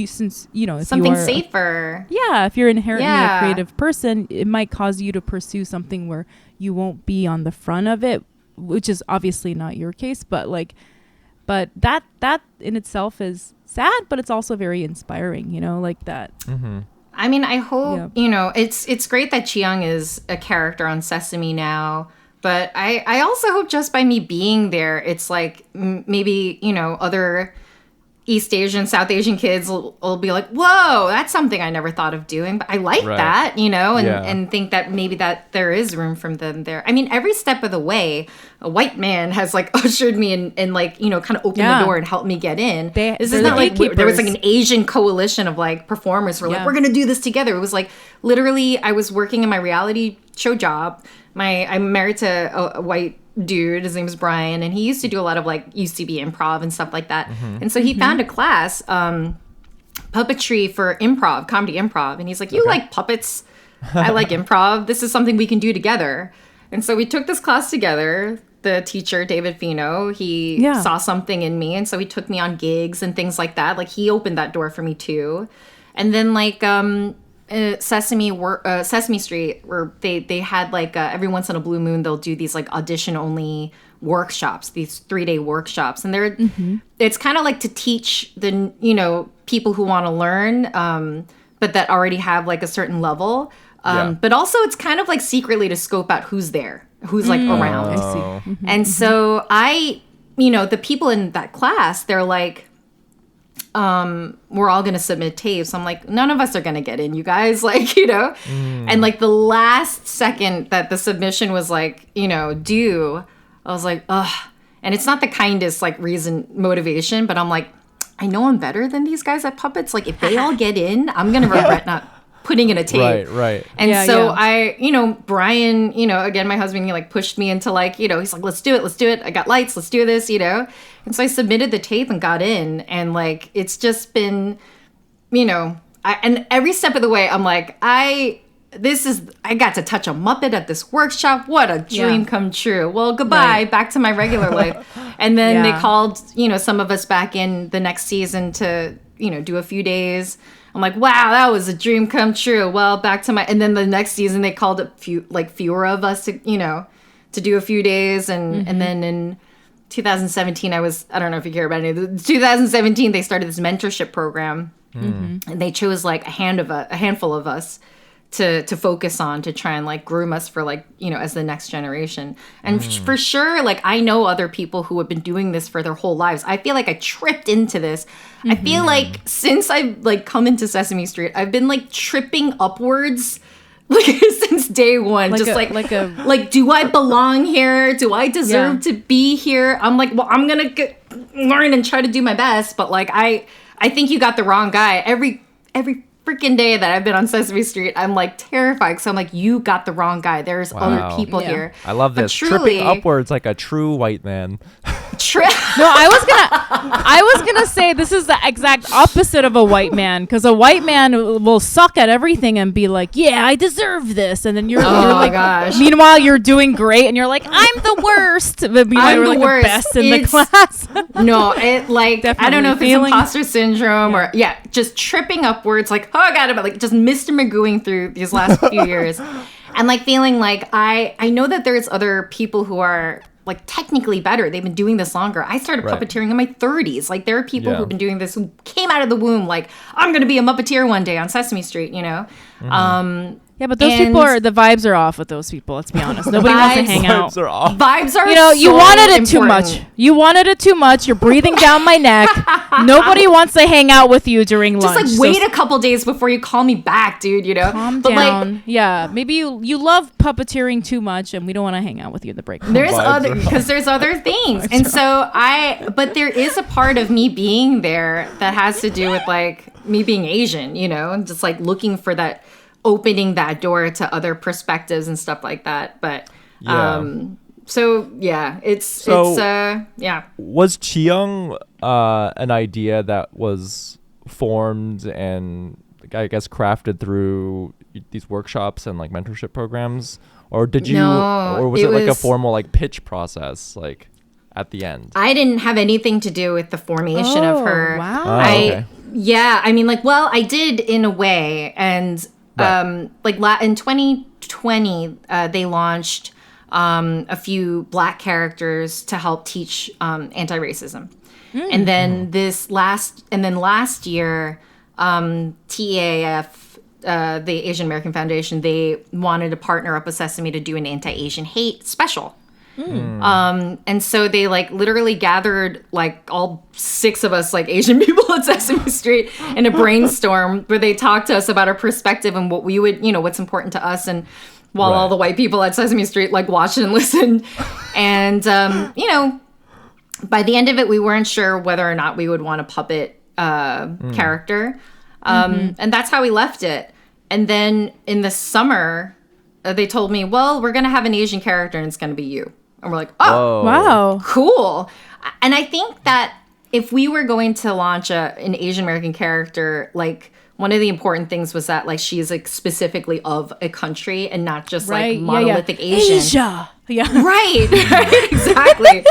since you know, if something you are safer. If you're inherently a creative person, it might cause you to pursue something where you won't be on the front of it, which is obviously not your case. But that in itself is sad, but it's also very inspiring, you know, like that. I mean, I hope, it's great that Chiyong is a character on Sesame now. But I also hope just by me being there, it's like maybe, other East Asian, South Asian kids will be like, whoa, that's something I never thought of doing. But I like that, and think that maybe that there is room for them there. I mean, every step of the way, a white man has like ushered me and like, kind of opened the door and helped me get in. This is not like there was like an Asian coalition of like performers who were like, we're going to do this together. It was like literally I was working in my reality show job. I'm married to a white dude. His name is Brian, and he used to do a lot of like UCB improv and stuff like that. And so he found a class, puppetry for improv, comedy improv, and he's like, "You like puppets? I like improv. This is something we can do together." And so we took this class together. The teacher, David Fino, he saw something in me, and so he took me on gigs and things like that. Like he opened that door for me too. And then like Sesame Street, where they had like every once in a blue moon they'll do these like audition only workshops, these 3-day workshops, and they're it's kind of like to teach the people who want to learn, but that already have like a certain level, but also it's kind of like secretly to scope out who's there, who's like around. I see. And so the people in that class, they're like, we're all going to submit tapes. I'm like, none of us are going to get in, you guys, like, and like the last second that the submission was like, due, I was like, ugh. And it's not the kindest like motivation, but I'm like, I know I'm better than these guys at puppets. Like if they all get in, I'm going to regret not putting in a tape. Right. And I, Brian, again, my husband, he like pushed me into like, he's like, let's do it. I got lights. Let's do this, And so I submitted the tape and got in. And like, it's just been, and every step of the way, I'm like, I got to touch a Muppet at this workshop. What a dream come true. Well, goodbye, back to my regular life. And then they called, some of us back in the next season to, do a few days. I'm like, wow, that was a dream come true. Well, back to and then the next season they called it fewer of us to, to do a few days. And then in 2017, I don't know if you care about it. In 2017, they started this mentorship program, and they chose like a handful of us to focus on, to try and like groom us for like, as the next generation. And for sure, like I know other people who have been doing this for their whole lives. I feel like I tripped into this. I feel like since I've like come into Sesame Street, I've been like tripping upwards like since day one. Like do I belong here? Do I deserve to be here? I'm like, well, I'm gonna learn and try to do my best, but like I think you got the wrong guy. Every freaking day that I've been on Sesame Street, I'm like terrified because I'm like, you got the wrong guy. There's other people here. I love this. Tripping upwards like a true white man. No, I was gonna say this is the exact opposite of a white man, because a white man will suck at everything and be like, yeah, I deserve this, and then you're like, gosh. Meanwhile you're doing great and you're like, I'm the worst, but meanwhile you're like the best in the class. No, it like I don't know if it's imposter syndrome or just tripping upwards, like, oh god, I'm like just Mr. Magooing through these last few years, and like feeling like I know that there's other people who are like technically better. They've been doing this longer. I started puppeteering in my 30s. Like there are people who've been doing this who came out of the womb like, I'm going to be a Muppeteer one day on Sesame Street, Yeah, but those people the vibes are off with those people. Let's be honest. Nobody wants to hang out. Vibes are off. Vibes are you wanted it too much. You wanted it too much. You're breathing down my neck. Nobody wants to hang out with you during lunch. Just like wait a couple days before you call me back, dude, Calm down. Like, maybe you love puppeteering too much and we don't want to hang out with you in the break. There's other things. And so but there is a part of me being there that has to do with like me being Asian, just like looking for that, opening that door to other perspectives and stuff like that. But was Chiyong an idea that was formed and I guess crafted through these workshops and like mentorship programs, or was it like a formal like pitch process like at the end? I didn't have anything to do with the formation of her. Wow. I mean, like, well, I did in a way, and in 2020, they launched a few Black characters to help teach anti-racism, and then last year, TEAF the Asian American Foundation, they wanted to partner up with Sesame to do an anti-Asian hate special. And so they like literally gathered like all 6 of us like Asian people at Sesame Street in a brainstorm where they talked to us about our perspective and what we would, what's important to us. And while all the white people at Sesame Street like watched and listened. And, by the end of it, we weren't sure whether or not we would want a puppet character. And that's how we left it. And then in the summer, they told me, well, we're going to have an Asian character and it's going to be you. And we're like, oh, wow, cool. And I think that if we were going to launch an Asian American character, like one of the important things was that like she is like specifically of a country and not just like monolithic Asian. Asia. Yeah. Right, exactly.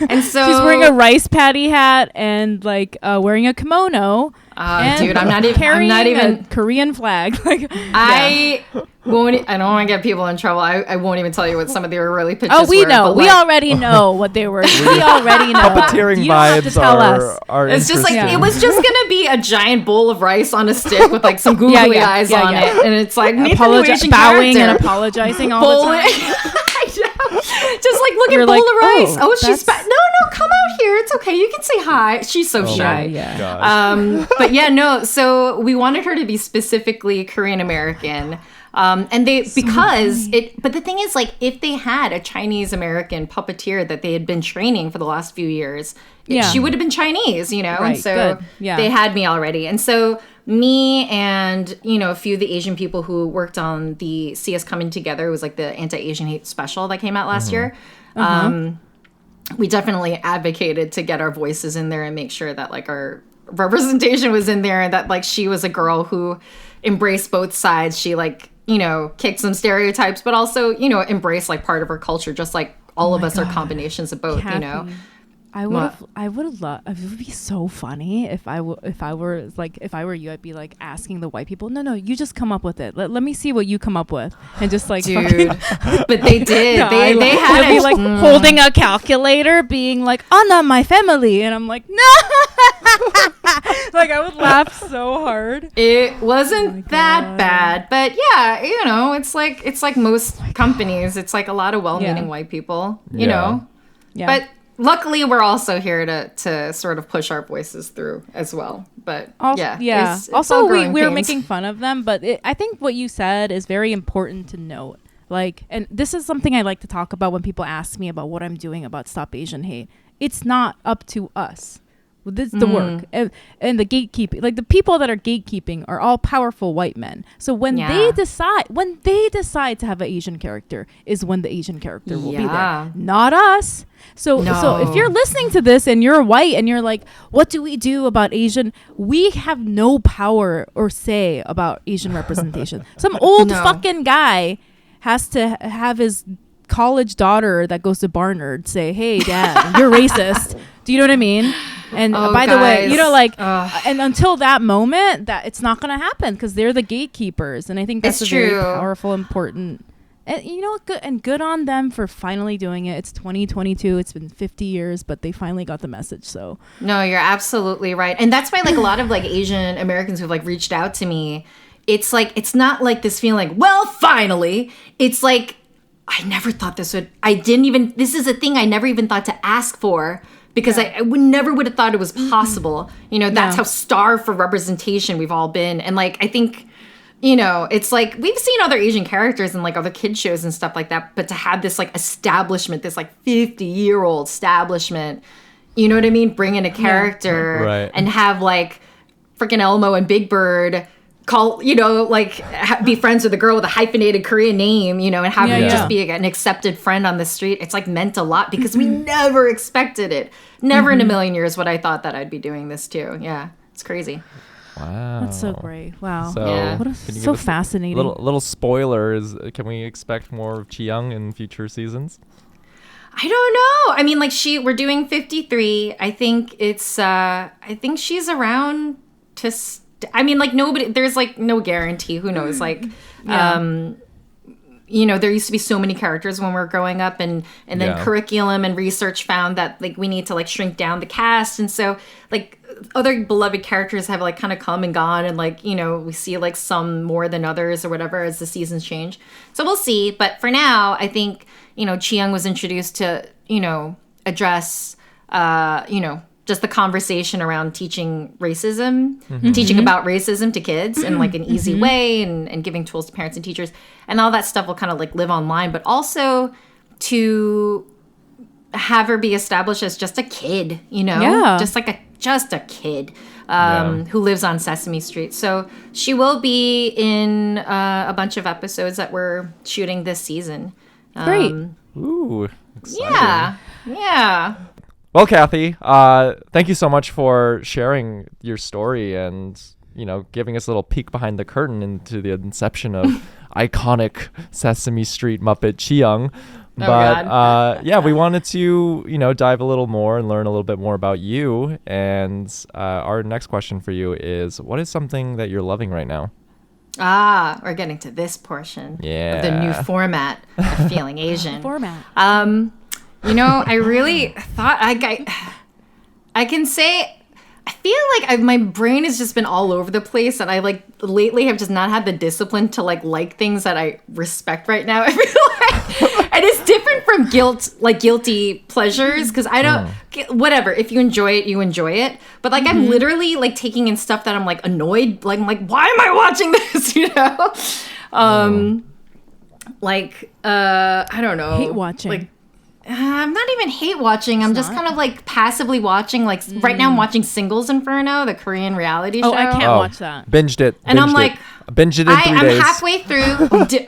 And so she's wearing a rice patty hat and like wearing a kimono. Dude, I'm not even a Korean flag. Like I don't want to get people in trouble. I won't even tell you what some of the early pitches were. Oh, we know. We already know what they were. We already know. Puppeteering vibes are it's just like interesting. it was just gonna be a giant bowl of rice on a stick with like some googly eyes on it, and it's like bowing and apologizing all the time. Just like look at bowl of rice. Oh, she's no, come out here. It's okay. You can say hi. She's so shy. Yeah. But yeah, no. So we wanted her to be specifically Korean American. But the thing is, like, if they had a Chinese American puppeteer that they had been training for the last few years, she would have been Chinese, Right, and so they had me already. And so me and, a few of the Asian people who worked on the See Us Coming Together, it was like the anti-Asian hate special that came out last year. We definitely advocated to get our voices in there and make sure that like our representation was in there and that like she was a girl who embraced both sides. She like, kicked some stereotypes, but also, embraced like part of her culture, just like all of us are combinations of both, Kathy, I would have loved. It would be so funny if I were you. I'd be like asking the white people. No, you just come up with it. Let me see what you come up with, and just like, dude. But they did. No, they had be like holding a calculator, being like, "Oh, not my family," and I'm like, "No." Like I would laugh so hard. It wasn't that bad, but yeah, it's like most companies. It's like a lot of well-meaning white people, you know. Yeah. But luckily, we're also here to sort of push our voices through as well. But it's also, we're making fun of them, but I think what you said is very important to note. Like, and this is something I like to talk about when people ask me about what I'm doing about Stop Asian Hate. It's not up to us. This is the work and the gatekeeping. Like the people that are gatekeeping are all powerful white men. So when they decide to have an Asian character is when the Asian character will be there, not us. So if you're listening to this and you're white and you're like, what do we do about Asian? We have no power or say about Asian representation. Some old fucking guy has to have his college daughter that goes to Barnard say, hey dad, you're racist. Do you know what I mean? And by the way, and until that moment, that it's not going to happen because they're the gatekeepers. And I think that's very powerful, important. And good on them for finally doing it. It's 2022. It's been 50 years, but they finally got the message. So no, you're absolutely right. And that's why like a lot of like Asian Americans who've like reached out to me, it's like, it's not like this feeling like, well, finally. It's like, I never thought this is a thing I never even thought to ask for. Because I never would have thought it was possible. That's how starved for representation we've all been. And like, I think, it's like we've seen other Asian characters in like other kids shows and stuff like that. But to have this like establishment, this like 50-year-old establishment, you know what I mean? Bring in a character and have like freaking Elmo and Big Bird be friends with a girl with a hyphenated Korean name, and have her just be an accepted friend on the street. It's like meant a lot because we never expected it. Never in a million years would I thought that I'd be doing this too. Yeah, it's crazy. Wow, that's so great. Wow, so fascinating. Little spoiler is, can we expect more of Chiyong in future seasons? I don't know. I mean, like we're doing 53. I think I think she's around to. I mean, like nobody. There's like no guarantee. Who knows? Like, there used to be so many characters when we were growing up, and then curriculum and research found that like we need to like shrink down the cast, and so like other beloved characters have like kind of come and gone, and like we see like some more than others or whatever as the seasons change. So we'll see, but for now I think Chiyong was introduced to address just the conversation around teaching racism, teaching about racism to kids in like an easy way, and giving tools to parents and teachers, and all that stuff will kind of like live online, but also to have her be established as just a kid, just a kid who lives on Sesame Street. So she will be in a bunch of episodes that we're shooting this season. Great. Ooh, exciting. Yeah. Well, Kathy, thank you so much for sharing your story and, giving us a little peek behind the curtain into the inception of iconic Sesame Street Muppet Chiyong. But we wanted to, dive a little more and learn a little bit more about you. And our next question for you is, what is something that you're loving right now? We're getting to this portion of the new format of Feeling Asian. I really thought I can say I feel like my brain has just been all over the place, and I like lately have just not had the discipline to like things that I respect right now. I feel like, and it's different from guilty pleasures, because I don't whatever, if you enjoy it, you enjoy it. But like I'm literally like taking in stuff that I'm like annoyed, like I'm like, why am I watching this? I don't know, hate watching. Like, I'm not even hate watching. I'm just kind of like passively watching. Like right now I'm watching Singles Inferno, the Korean reality show. Oh, I can't watch that. Binged it. And I'm like, binged it in 3 days. I'm halfway through.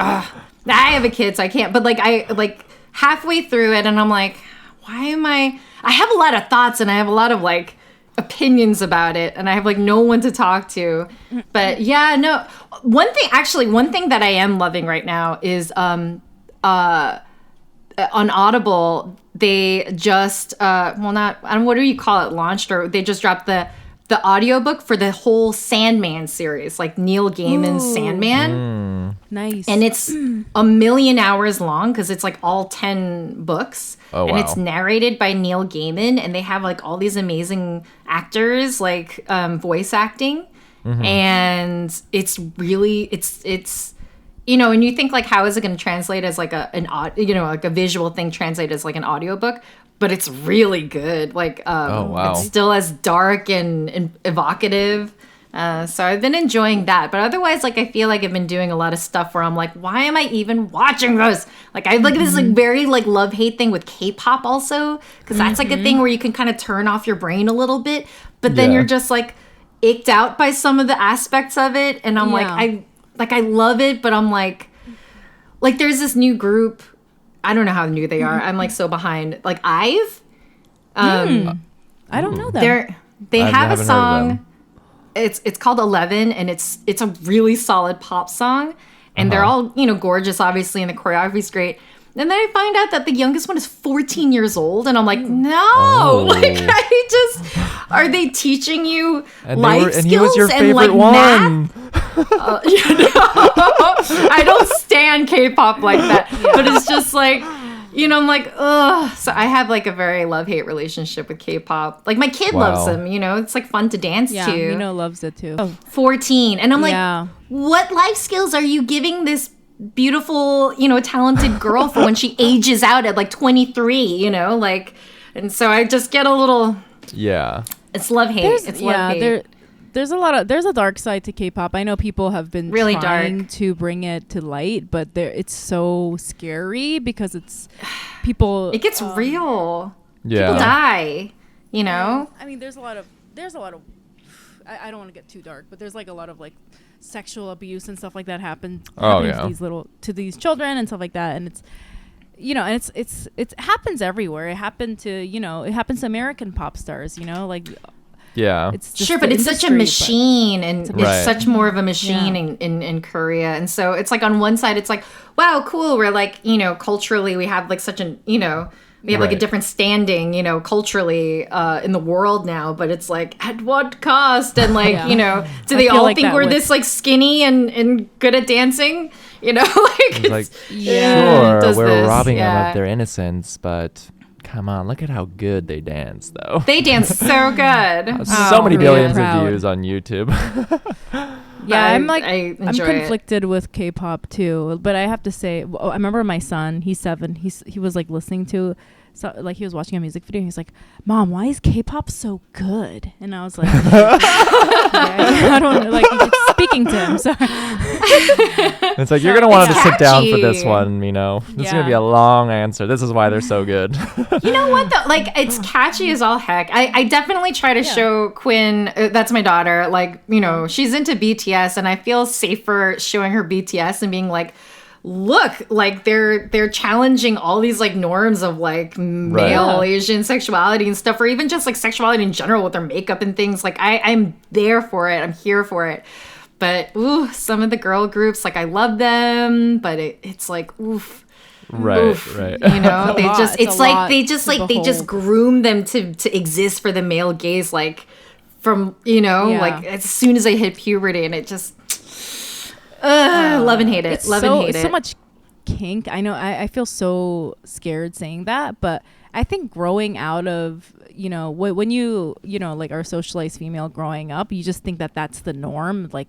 I have a kid, so I can't. But like I like halfway through it, and I'm like, why am I have a lot of thoughts, and I have a lot of like opinions about it, and I have like no one to talk to. But yeah, no. One thing that I am loving right now is on Audible, they just what do you call it, launched, or they just dropped the audiobook for the whole Sandman series, like Neil Gaiman's Sandman. Nice. And it's 1,000,000 hours long, because it's like all 10 books. Oh, wow. And it's narrated by Neil Gaiman, and they have like all these amazing actors like voice acting. And it's really it's and you think like, how is it going to translate as like like a visual thing translated as like an audiobook? But it's really good. Like, it's still as dark and evocative. So I've been enjoying that. But otherwise, like, I feel like I've been doing a lot of stuff where I'm like, why am I even watching this? Like, I look at this like very like love-hate thing with K-pop also, because that's like a thing where you can kind of turn off your brain a little bit, but then you're just like icked out by some of the aspects of it. And I'm I love it, but I'm like there's this new group. I don't know how new they are. I'm like so behind. Like IVE. I don't know them. They have a song. It's called 11, and it's a really solid pop song, and they're all gorgeous, obviously, and the choreography's great. And then I find out that the youngest one is 14 years old, and I'm like, no, are they teaching you life skills? And he was your favorite one. I don't stan K-pop like that, but it's just like, I'm like, ugh. So I have like a very love-hate relationship with K-pop. Like my kid loves them, it's like fun to dance to. Yeah, Mino loves it too. 14, and I'm like, what life skills are you giving this beautiful, talented girl for when she ages out at like 23, and so I just get a little, it's love-hate. It's love-hate. There's a dark side to K-pop. I know people have been really trying to bring it to light, but it's so scary because it's people. It gets real. Yeah. People die. I mean, there's a lot of. I don't want to get too dark, but there's like a lot of like sexual abuse and stuff like that happen to these children and stuff like that, and it's. And it happens everywhere. It happened to it happens to American pop stars. Like. Yeah. It's sure, but it's such a machine, and it's such more of a machine in Korea. And so it's like on one side, it's like, wow, cool. We're like, culturally, we have like such an, we have like a Right. different standing, you know, culturally in the world now, but it's like at what cost? And like, Yeah. you know, do I they feel all like think that we're with- this like skinny and good at dancing? You know, like It's like, Yeah. sure, does we're this, robbing them yeah. of their innocence, but come on, look at how good they dance, though. They dance so good. So many really billions proud. of views on YouTube. Yeah, I- I'm like I I'm enjoy it. conflicted with K-pop too, but I have to say, I remember my son. He's 7. He was like listening to, so like he was watching a music video. And he's like, "Mom, why is K-pop so good?" And I was like, I don't like it's speaking to him. So It's like, you're going to want It's to sit down for this catchy. one, you know. This is going Yeah. to be a long answer. This is why they're so good. You know what though? Like it's catchy as all heck. I definitely try to show Quinn. That's my daughter. Like, you know, she's into BTS, and I feel safer showing her BTS and being like, look, like they're challenging all these like norms of like male Right. Asian sexuality and stuff, or even just like sexuality in general with their makeup and things. Like I'm there for it. I'm here for it. But ooh, some of the girl groups, like I love them, but it's like oof. Right, Oof, right. You know, they lot. just It's it's a like lot they just to like they just behold. groom them to exist for the male gaze, like from, you know, Yeah. like as soon as they hit puberty, and it just love and hate it. it's Love so and hate so it. much kink. I know I feel so scared saying that, but I think growing out of, you know, when you know, like our socialized female growing up, you just think that that's the norm, like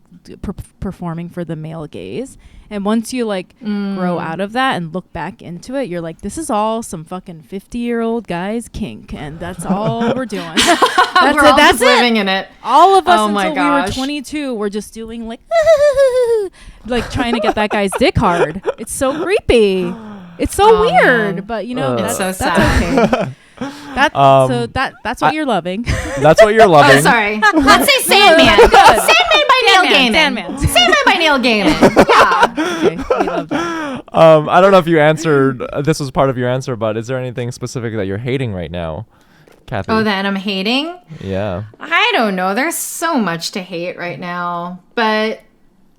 performing for the male gaze. And once you like grow out of that and look back into it, you're like, this is all some fucking 50-year-old guys kink, and that's all we're doing. That's We're it. all That's just it. living in it. All of us Oh my until we were gosh. 22 were just doing like like trying to get that guy's dick hard. It's so creepy. It's so Oh, weird, man. but you know, It's that's, so that's okay. That's what I- you're loving. That's what you're loving. Oh, sorry. Let's say Sandman. Good. Sandman by Neil Gaiman. Sandman. Sandman by Neil Gaiman. Yeah. Okay, we love that. I don't know if you answered, this was part of your answer, but is there anything specific that you're hating right now, Kathy? Oh, that I'm hating? Yeah. I don't know. There's so much to hate right now. But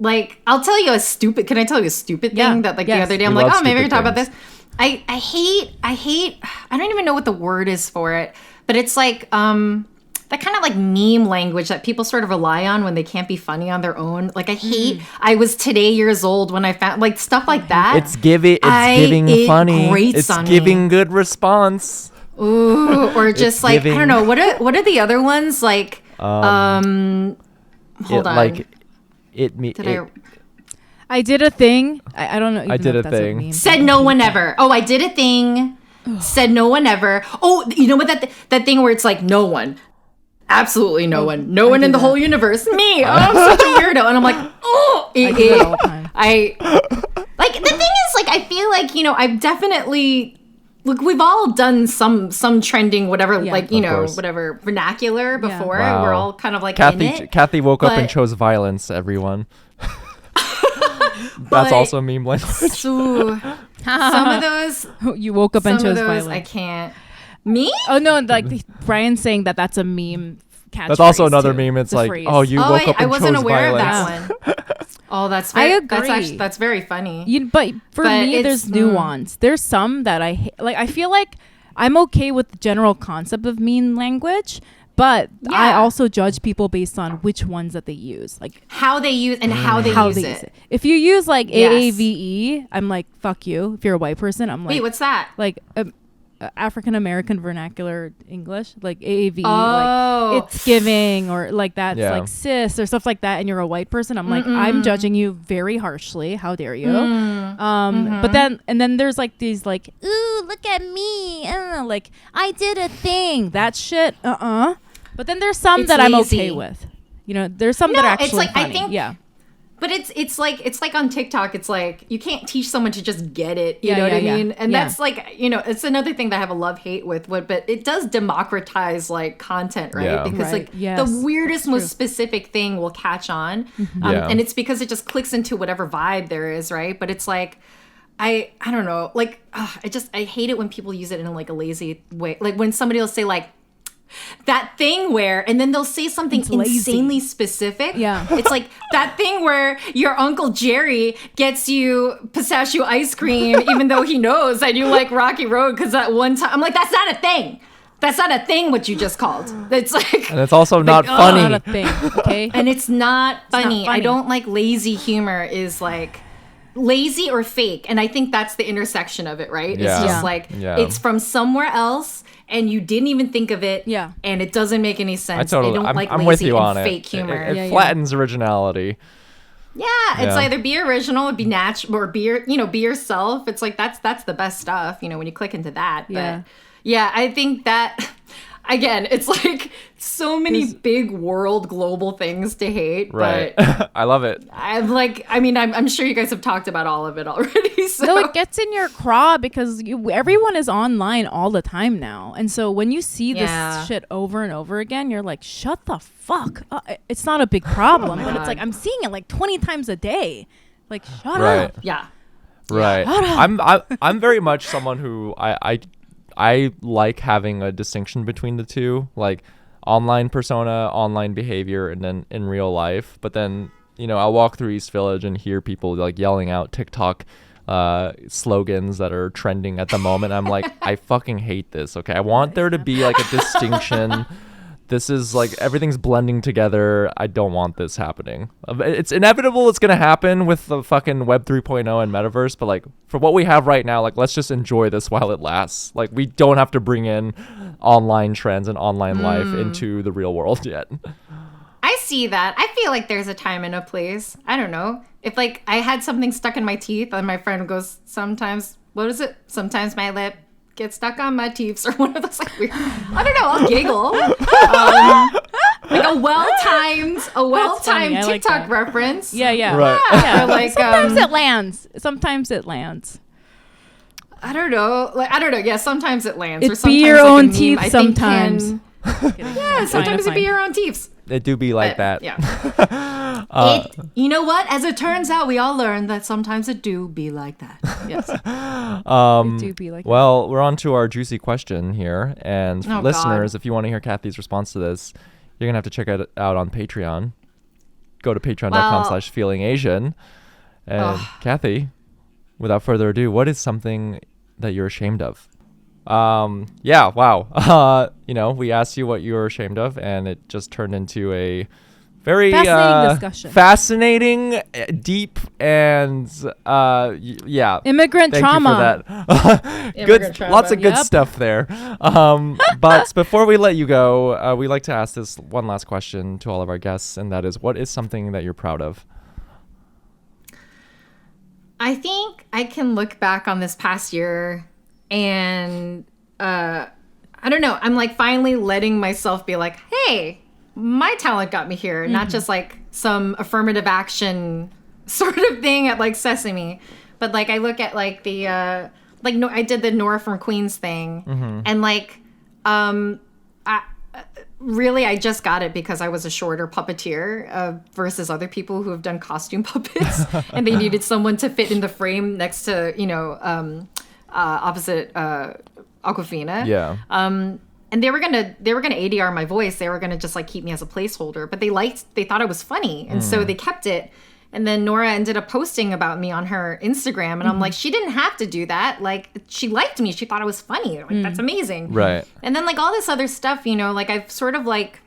like, I'll tell you a stupid. Can I tell you a stupid Yeah. thing that like Yes. the other day We I'm like, love oh, maybe we can talk stupid about this. I hate. I don't even know what the word is for it, but it's like that kind of like meme language that people sort of rely on when they can't be funny on their own. Like I hate. I was today years old when I found like stuff like that. It's giving it funny. grates It's on me. giving good response. Ooh, or just like I giving- don't know. What are the other ones like? Hold on. Like it me. Did it- I did a thing. I don't know. Even did know a if that's thing. meme. Said no one ever. Oh, I did a thing. Said no one ever. Oh, you know what that thing where it's like no one. Absolutely no one. No one do in the that. whole universe. Me. Oh, I'm such a weirdo. And I'm like, oh. I do that all the time. Like the thing is like I feel like, you know, I've definitely look, we've all done some trending whatever, Yeah. like, you Of know, course. whatever vernacular Yeah. before. Wow. We're all kind of like in it. Kathy woke up and but- chose violence, everyone. But- That's also a meme language. Ooh, some of those You woke up some and of chose those violence. I can't. Me? Oh no! Like Brian's saying that's a meme. That's also catchphrase, another too. meme. It's The like, phrase. oh, you Oh, woke up I and wasn't chose aware violence. of that one. Oh, that's I very, that's agree. actually that's very funny. But for But me, it's, there's nuance. There's some that I hate. Like I feel like I'm okay with the general concept of meme language, but I Yeah. also judge people based on which ones that they use. Like How they use and how they how use they it. use it. If you use like Yes. AAVE, I'm like fuck you. If you're a white person, I'm like Wait, what's that? like African American vernacular English, like AAVE, Oh. like it's giving, or like that's Yeah. like cis or stuff like that, and you're a white person, I'm like, I'm judging you very harshly. How dare you? But then there's like these like, ooh, look at me, like I did a thing. That shit, But then there's some It's that I'm lazy. okay with. You know, there's some that No, are it's actually like, I funny. think- yeah. But it's like on TikTok, it's like you can't teach someone to just get it. You Yeah, know what I yeah, mean? yeah. And Yeah. that's like, you know, it's another thing that I have a love-hate with, but it does democratize like content, right? Yeah. Because Right. like Yes. the weirdest, It's true. most specific thing will catch on. Yeah. And it's because it just clicks into whatever vibe there is, right? But it's like I don't know, like I hate it when people use it in like a lazy way. Like when somebody will say like, that thing where, and then they'll say something It's lazy. insanely specific. Yeah. It's like that thing where your Uncle Jerry gets you pistachio ice cream, even though he knows that you like Rocky Road, because that one time, I'm like, that's not a thing. That's not a thing what you just called. It's like, And it's also not Not funny. a thing. Okay. and it's not funny. I funny. don't like lazy humor is like lazy or fake. And I think that's the intersection of it, right? Yeah. It's just Yeah. like, Yeah. it's from somewhere else and you didn't even think of it. Yeah. And it doesn't make any I sense. totally. I don't like I'm lazy with you and on it. fake humor. It Yeah, yeah. flattens originality. Yeah, it's Yeah. either be original or be natural or be yourself. It's like that's the best stuff, when you click into that. Yeah. But yeah, I think that again, it's like so many big world global things to hate. Right. But I love it. I'm sure you guys have talked about all of it already. So No, it gets in your craw because everyone is online all the time now. And so when you see Yeah. this shit over and over again, you're like, shut the fuck up. It's not a big problem, but it's God. like, I'm seeing it like 20 times a day. Like, shut Right. up. yeah. Right. I'm very much someone who I like having a distinction between the two, like online persona, online behavior, and then in real life. But then, I'll walk through East Village and hear people like yelling out TikTok slogans that are trending at the moment. I'm like, I fucking hate this. Okay. I want there to be like a distinction. This is like everything's blending together. I don't want this happening. It's inevitable it's going to happen with the fucking Web 3.0 and metaverse. But like for what we have right now, like let's just enjoy this while it lasts. Like we don't have to bring in online trends and online life into the real world yet. I see that. I feel like there's a time and a place. I don't know. If like I had something stuck in my teeth and my friend goes, sometimes my lip gets stuck on my teeth or one of those like weird, I don't know, I'll giggle. Like a well-timed funny. I like TikTok that. reference. Yeah, yeah. Right. Yeah, Or like sometimes it lands. Sometimes it lands. I don't know. Yeah, sometimes it lands. Or It sometimes be your like a own meme, teeth I think, sometimes. yeah, sometimes it be your own teeth. They do be like But, that. Yeah. You know what? As it turns out, we all learned that sometimes it do be like that. Yes. It do be like Well, we're on to our juicy question here. And Oh, listeners, God. if you want to hear Kathy's response to this, you're going to have to check it out on Patreon. Go to patreon.com/feelingasian. And Kathy, without further ado, what is something that you're ashamed of? Yeah, wow. We asked you what you were ashamed of, and it just turned into a very Fascinating discussion. fascinating, deep, and yeah. Immigrant Thank trauma. you for that. Immigrant trauma. Lots of good Yep. stuff there. But before we let you go, we like to ask this one last question to all of our guests, and that is, what is something that you're proud of? I think I can look back on this past year and I don't know. I'm like finally letting myself be like, hey, my talent got me here, not just like some affirmative action sort of thing at like Sesame. But like I look at like the I did the Nora from Queens thing, and like I just got it because I was a shorter puppeteer versus other people who have done costume puppets, and they needed someone to fit in the frame next to opposite Aquafina. Yeah. And they were gonna ADR my voice. They were gonna just like keep me as a placeholder, but they thought it was funny, and so they kept it. And then Nora ended up posting about me on her Instagram, and I'm like, she didn't have to do that. Like, she liked me. She thought it was funny. I'm like, that's amazing. Right. And then like all this other stuff, like I've sort of like,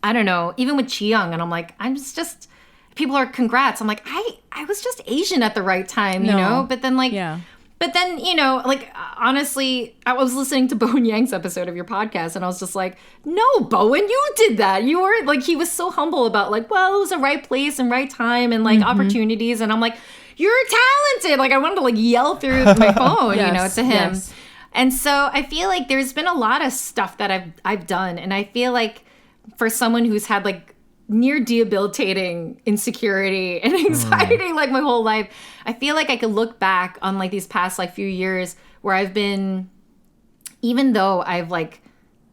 I don't know, even with Chiyong, and I'm like, I'm just people are congrats. I'm like, I was just Asian at the right time, you No. know? But then like, Yeah. but then, like, honestly, I was listening to Bowen Yang's episode of your podcast, and I was just like, no, Bowen, you did that. You were, like, he was so humble about, like, well, it was the right place and right time and, like, opportunities. And I'm like, you're talented. Like, I wanted to, like, yell through my phone, Yes, to him. yes. And so I feel like there's been a lot of stuff that I've done. And I feel like for someone who's had, like, near debilitating insecurity and anxiety like my whole life, I feel like I could look back on like these past like few years where I've been, even though I've like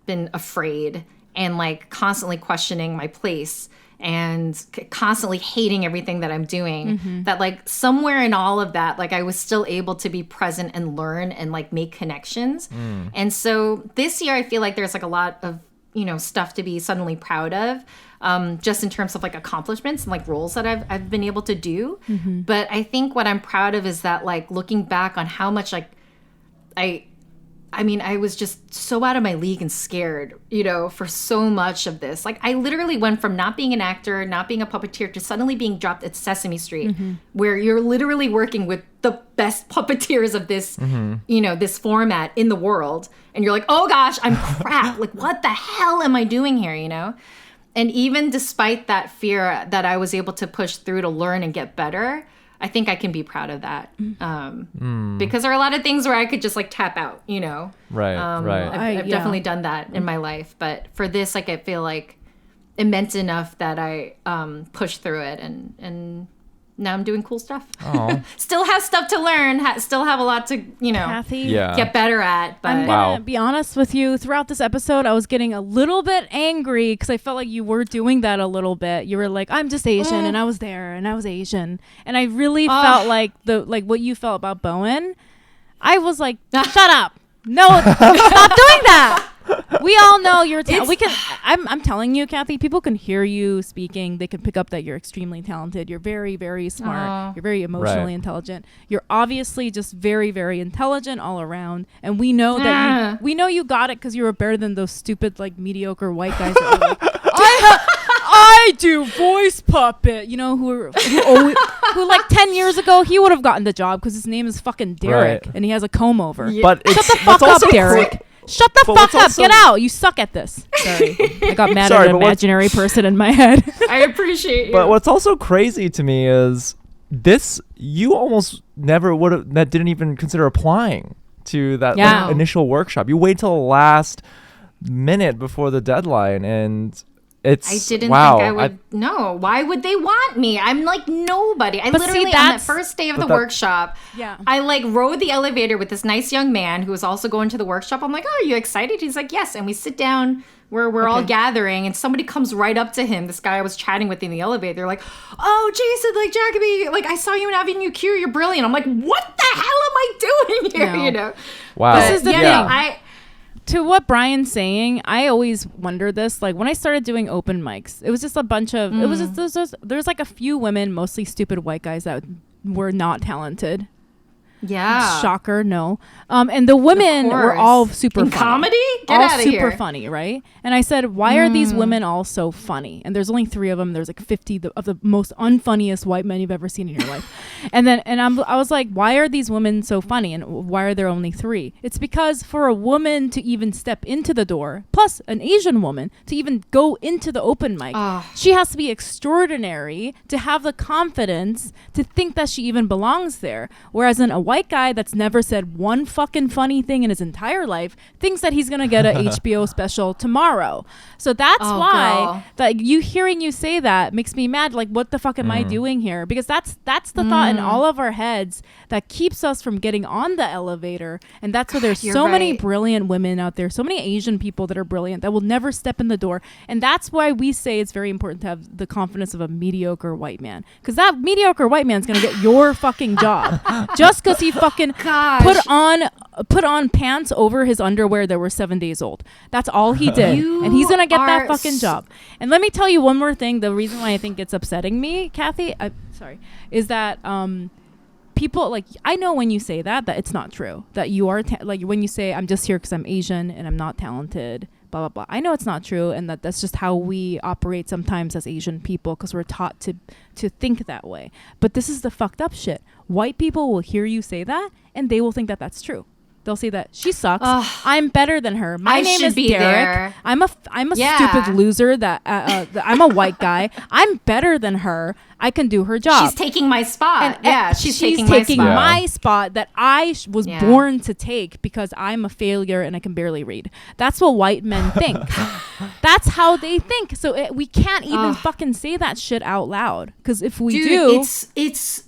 been afraid and like constantly questioning my place and constantly hating everything that I'm doing, that like somewhere in all of that, like I was still able to be present and learn and like make connections. And so this year I feel like there's like a lot of stuff to be suddenly proud of, just in terms of like accomplishments and like roles that I've been able to do. But I think what I'm proud of is that like looking back on how much like I was just so out of my league and scared, for so much of this. Like I literally went from not being an actor, not being a puppeteer, to suddenly being dropped at Sesame Street, where you're literally working with the best puppeteers of this, this format in the world. And you're like, oh gosh, I'm crap. Like what the hell am I doing here, And even despite that fear that I was able to push through to learn and get better, I think I can be proud of that. Because there are a lot of things where I could just like tap out, Right, right. I've definitely done that in my life. But for this, like, I feel like it meant enough that I pushed through it. And now I'm doing cool stuff. Still have stuff to learn. Still have a lot to, Kathy, get better at. But I'm going to be honest with you. Throughout this episode, I was getting a little bit angry because I felt like you were doing that a little bit. You were like, I'm just Asian, and I was there, and I was Asian. And I really felt like what you felt about Bowen. I was like, shut up. No, stop doing that. We all know you're I'm telling you, Kathy, people can hear you speaking. They can pick up that you're extremely talented. You're very, very smart. You're very emotionally intelligent. You're obviously just very, very intelligent all around. And we know that you got it because you were better than those stupid, like, mediocre white guys that were like, I do voice puppet, who like 10 years ago, he would have gotten the job because his name is fucking Derek and he has a comb over. Yeah. But shut the fuck up, Derek. Shut the fuck up. Get out. You suck at this. Sorry. I got mad at an imaginary person in my head. I appreciate you. But what's also crazy to me is this, you almost never would have, that didn't even consider applying to that initial workshop. You wait till the last minute before the deadline and I didn't think I would. No, why would they want me? I'm like nobody. I literally on that first day of the workshop, I like rode the elevator with this nice young man who was also going to the workshop. I'm like, oh, are you excited? He's like, yes. And we sit down where we're all gathering, and somebody comes right up to him. This guy I was chatting with in the elevator. They're like, oh, Jason, like Jacoby, like I saw you in Avenue Q. You're brilliant. I'm like, what the hell am I doing here? No. Wow. This is the thing. To what Brian's saying, I always wonder this. Like when I started doing open mics, it was just a bunch of it was just there's like a few women, mostly stupid white guys that were not talented. Yeah. Shocker, no. And the women were all super funny. Comedy? Get out of here. Super funny, right? And I said, why are these women all so funny? And there's only 3 of them. There's like 50 of the most unfunniest white men you've ever seen in your life. And I was like, why are these women so funny? And why are there only 3? It's because for a woman to even step into the door, plus an Asian woman to even go into the open mic, she has to be extraordinary to have the confidence to think that she even belongs there. Whereas in a white guy that's never said one fucking funny thing in his entire life thinks that he's gonna get a HBO special tomorrow. So that's why that hearing you say that makes me mad. Like, what the fuck am I doing here? Because that's the thought in all of our heads that keeps us from getting on the elevator. And that's why there's so many brilliant women out there, so many Asian people that are brilliant that will never step in the door. And that's why we say it's very important to have the confidence of a mediocre white man, because that mediocre white man's gonna get your fucking job just because he fucking put on pants over his underwear that were 7 days old. That's all he did. And he's gonna get that fucking job. And let me tell you one more thing. The reason why I think it's upsetting me, Kathy, is that people, like, I know when you say that it's not true, that you are like when you say I'm just here because I'm Asian and I'm not talented, blah blah blah. I know it's not true, and that's just how we operate sometimes as Asian people, because we're taught to think that way. But this is the fucked up shit. White people will hear you say that and they will think that that's true. They'll say that she sucks. I'm better than her. My name is Derek. There. I'm a stupid loser. That I'm a white guy. I'm better than her. I can do her job. She's taking my spot. She's taking my spot that I was born to take because I'm a failure and I can barely read. That's what white men think. That's how they think. So we can't even fucking say that shit out loud, because if we do,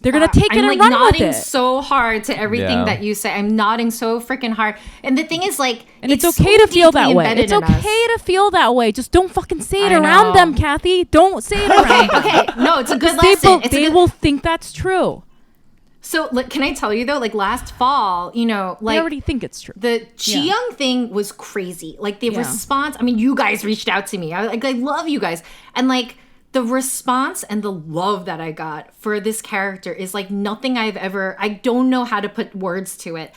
they're gonna take it and run with it. I'm nodding so hard to everything that you say. I'm nodding so freaking hard. And the thing is, like, and it's okay to feel that way. It's okay to feel that way. Just don't fucking say it around them, Kathy. Don't say it around them. Okay. No, it's a good lesson. They will think that's true. So can I tell you though, like last fall, I already think it's true. The Chiyong thing was crazy. Like the response, I mean, you guys reached out to me. I love you guys. And like the response and the love that I got for this character is like nothing I don't know how to put words to it.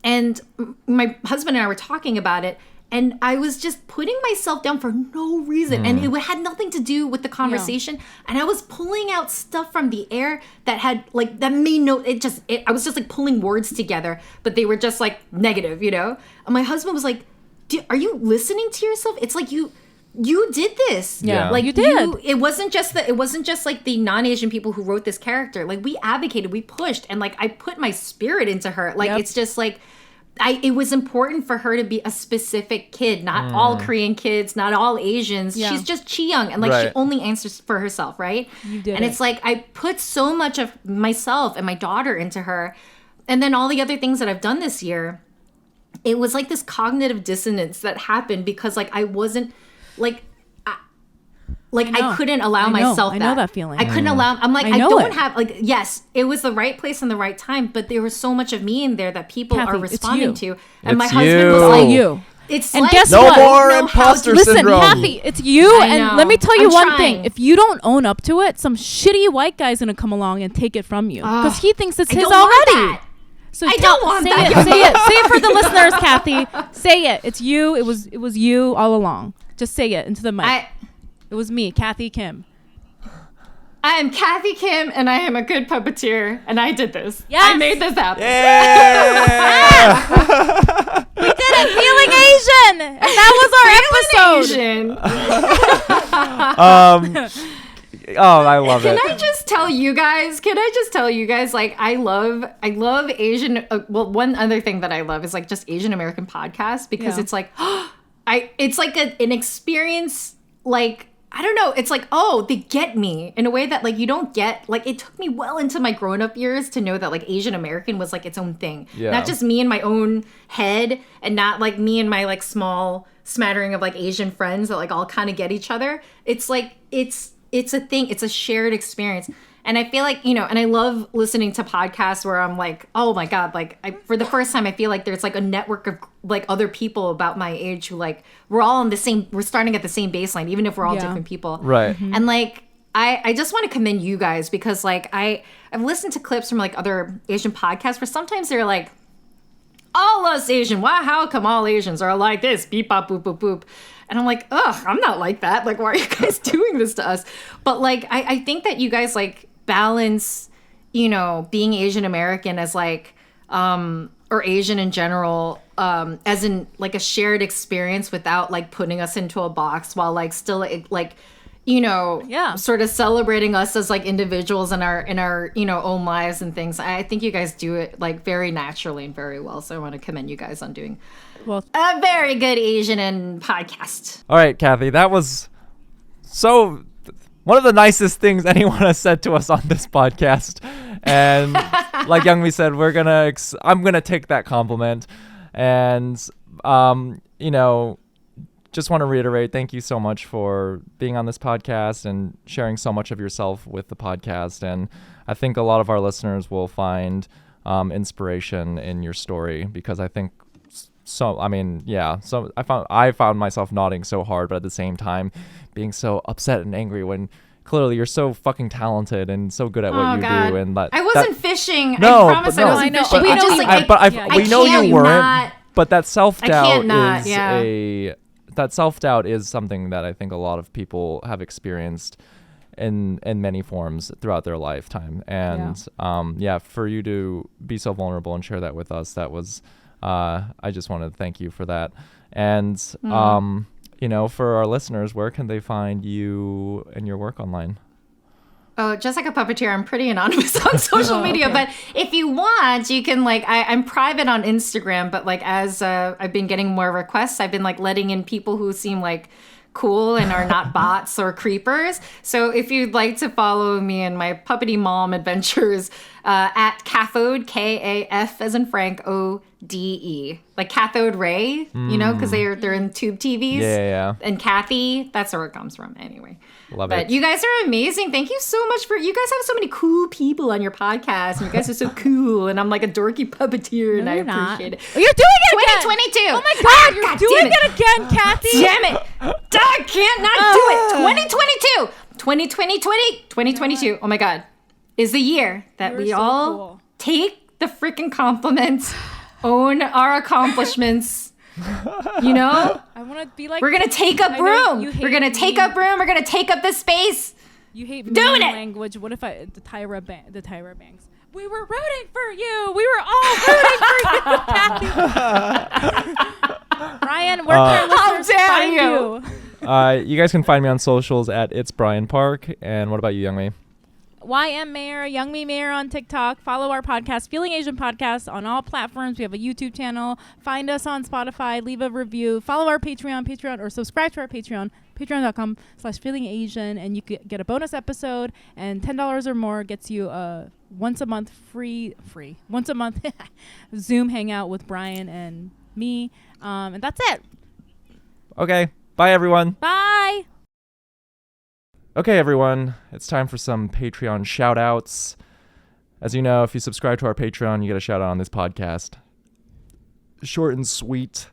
And my husband and I were talking about it. And I was just putting myself down for no reason. And it had nothing to do with the conversation. Yeah. And I was pulling out stuff from the air that had like, that made I was just like pulling words together, but they were just like negative, And my husband was like, are you listening to yourself? It's like you did this. Yeah. Like you did. It wasn't just like the non-Asian people who wrote this character. Like we advocated, we pushed, and like I put my spirit into her. Like it's just like, it was important for her to be a specific kid, not all Korean kids, not all Asians. Yeah. She's just Chiyong, and like she only answers for herself, right? You did. And it's like I put so much of myself and my daughter into her, and then all the other things that I've done this year. It was like this cognitive dissonance that happened because like I wasn't like. I couldn't allow myself that. I know that feeling. I couldn't allow. I'm like, I don't have like. Yes, it was the right place and the right time, but there was so much of me in there that people Kathy, are responding to, and It's my husband was you. like, you. It's And like, guess No what? more imposter Listen, syndrome. Kathy, it's you. I And know. let me tell you I'm one trying. thing. If you don't own up to it, some shitty white guy's going to come along and take it from you because he thinks it's I his don't want already. that. So I don't want say that. it. Say it. Say it for the listeners, Kathy. Say it. It's you. It was you all along. Just say it into the mic. It was me, Kathy Kim. I am Kathy Kim, and I am a good puppeteer, and I did this. Yes. I made this happen. Yeah. We did it. Feeling Asian. And that was our episode. Oh, I love it. Can I just tell you guys? Like, I love Asian. One other thing that I love is like just Asian American podcasts because it's like, it's like an experience. Like, I don't know. It's like, oh, they get me in a way that like you don't get. Like, it took me well into my grown-up years to know that like Asian American was like its own thing, not just me in my own head, and not like me and my like small smattering of like Asian friends that like all kind of get each other. It's like it's a thing. It's a shared experience. And I feel like, and I love listening to podcasts where I'm like, oh my God, like for the first time, I feel like there's like a network of like other people about my age who like, we're starting at the same baseline, even if we're all different people. Right. Mm-hmm. And like, I just want to commend you guys because like, I've listened to clips from like other Asian podcasts where sometimes they're like, all us Asian, how come all Asians are like this? Beep, bop, boop, boop, boop. And I'm like, ugh, I'm not like that. Like, why are you guys doing this to us? But like, I think that you guys like balance, being Asian American as like, or Asian in general, as in like a shared experience without like putting us into a box while like still like, sort of celebrating us as like individuals in our own lives and things. I think you guys do it like very naturally and very well. So I want to commend you guys on doing a very good Asian and podcast. All right, Kathy, that was so one of the nicest things anyone has said to us on this podcast. And like Youngmi said, I'm gonna take that compliment. And just want to reiterate, thank you so much for being on this podcast and sharing so much of yourself with the podcast. And I think a lot of our listeners will find inspiration in your story because I think so. I mean, yeah. So I found myself nodding so hard, but at the same time being so upset and angry when clearly you're so fucking talented and so good at what you do. And I wasn't fishing. No, I promise but no, I wasn't fishing. We know you weren't. Not, but that self-doubt is that self-doubt is something that I think a lot of people have experienced in many forms throughout their lifetime. And for you to be so vulnerable and share that with us, that was I just want to thank you for that. And for our listeners, where can they find you and your work online? Oh, just like a puppeteer, I'm pretty anonymous on social media. Okay. But if you want, you can I'm private on Instagram. But like as I've been getting more requests, I've been like letting in people who seem like cool and are not bots or creepers. So if you'd like to follow me and my puppety mom adventures, at cathode, KAF as in Frank, ODE. Like cathode ray, you know, because they're in tube TVs. Yeah. And Kathy, that's where it comes from anyway. Love But it. you guys are amazing. Thank you so much you guys have so many cool people on your podcast. And you guys are so cool. And I'm like a dorky puppeteer and I you're not. appreciate it. Oh, you're doing it 2022. again. Oh my God, you're doing it again, Kathy. Damn it. I can't not do it. 2022. Oh my God. Is the year that we so all cool. take the freaking compliments, own our accomplishments. You know? I want to be like. We're going to take up I know room. you hate We're going to take up room. We're going to take up the space. You hate Doing mean it. language. What if the Tyra Banks? We were rooting for you. We were all rooting for you, Kathy. Brian, where can our listeners dare find you? You guys can find me on socials at It's Brian Park. And what about you, Young Me? YM Mayor, Young Me Mayor on TikTok. Follow our podcast, Feeling Asian Podcast, on all platforms. We have a YouTube channel. Find us on Spotify. Leave a review. Follow our Patreon, or subscribe to our Patreon, patreon.com/feelingasian, and you could get a bonus episode. And $10 or more gets you once a month free once a month Zoom hangout with Brian and me. And that's it. Okay. Bye, everyone. Bye. Okay, everyone, it's time for some Patreon shout-outs. As you know, if you subscribe to our Patreon, you get a shout-out on this podcast. Short and sweet.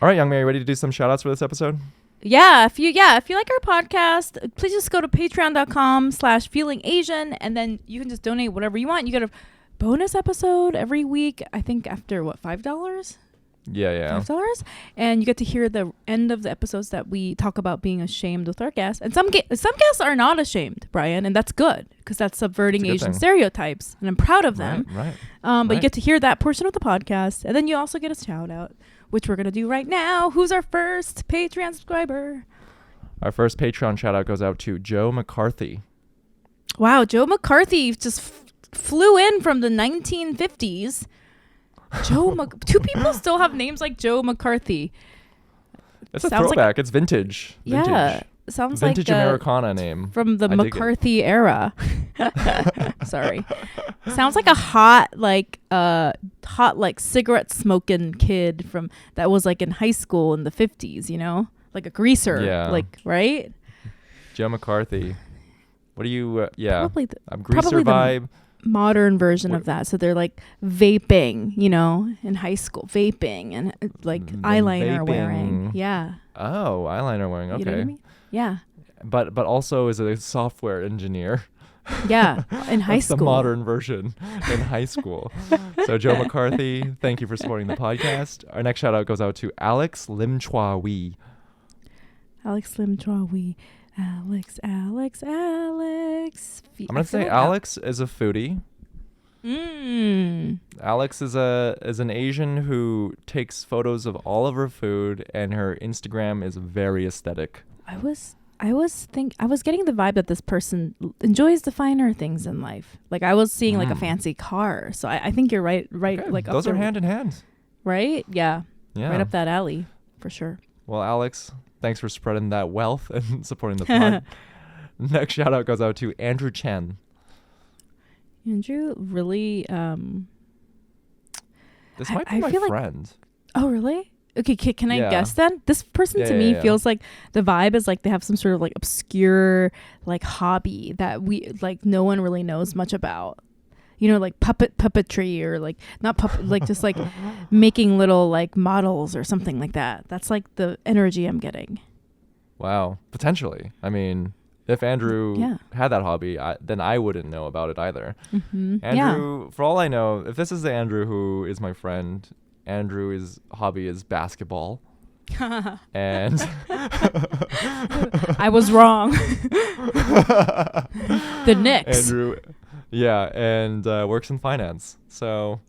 All right, Young Mary, ready to do some shout-outs for this episode? Yeah, if you like our podcast, please just go to patreon.com/feelingasian, and then you can just donate whatever you want. You get a bonus episode every week, I think after $5? Yeah. $5, and you get to hear the end of the episodes that we talk about being ashamed with our guests. And some guests are not ashamed, Brian, and that's good because that's subverting Asian stereotypes, and I'm proud of them. Right. But you get to hear that portion of the podcast, and then you also get a shout out, which we're gonna do right now. Who's our first Patreon subscriber? Our first Patreon shout out goes out to Joe McCarthy. Wow, Joe McCarthy just flew in from the 1950s. Two people still have names like Joe McCarthy. It's a throwback. It's vintage. Yeah, sounds like vintage Americana name from the McCarthy era. Sorry, sounds like a hot cigarette smoking kid from that was like in high school in the 50s. You know, like a greaser. Yeah. Like right. Joe McCarthy. What do you? Probably greaser vibe. Modern version of that, so they're like vaping, you know, in high school, vaping and like eyeliner wearing. Yeah. Oh, eyeliner wearing. Okay. You know what I mean? Yeah. But also is a software engineer. Yeah, in high school. The modern version in high school. So Joe McCarthy, thank you for supporting the podcast. Our next shout out goes out to Alex Lim Chua Wee. Alex Lim Chua Wee. Alex. I'm gonna say Alex is a foodie. Alex is an Asian who takes photos of all of her food, and her Instagram is very aesthetic. I was getting the vibe that this person enjoys the finer things in life. Like I was seeing like a fancy car, so I think you're right. Okay. Like those are hand in hand, right? Yeah, right up that alley for sure. Well, Alex, thanks for spreading that wealth and supporting the pod. Next shout out goes out to Andrew Chen. Andrew really this might be my friend. Oh really? Okay, can I guess then? This person to me feels like the vibe is like they have some sort of like obscure like hobby that we like no one really knows much about. You know, like puppetry or like not puppet, like just like making little like models or something like that. That's like the energy I'm getting. Wow, potentially. I mean, if Andrew had that hobby, then I wouldn't know about it either. Andrew, for all I know, if this is the Andrew who is my friend, Andrew's hobby is basketball. And I was wrong. The Knicks. Andrew, and works in finance. So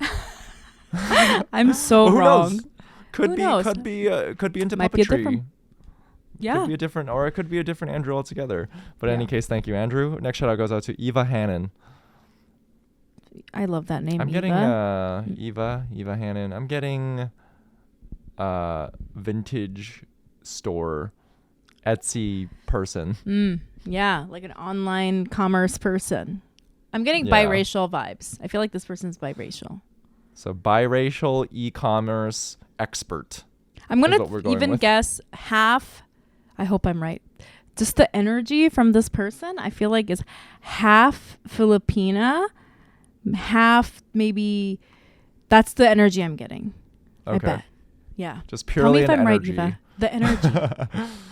I'm so wrong. Knows? Could be into Might puppetry. Yeah. Could be a different Andrew altogether. But in any case, thank you, Andrew. Next shout out goes out to Eva Hannon. I love that name. I'm getting Eva Hannon. I'm getting vintage store Etsy person. Yeah, like an online commerce person. I'm getting Yeah. biracial vibes. I feel like this person's biracial. So biracial e-commerce expert. I'm Is gonna what we're going even with. guess half. I hope I'm right. Just the energy from this person, I feel like is half Filipina, half maybe. That's the energy I'm getting. I Okay. bet. Yeah. Just Tell me purely if an I'm energy. right, Eva. The energy.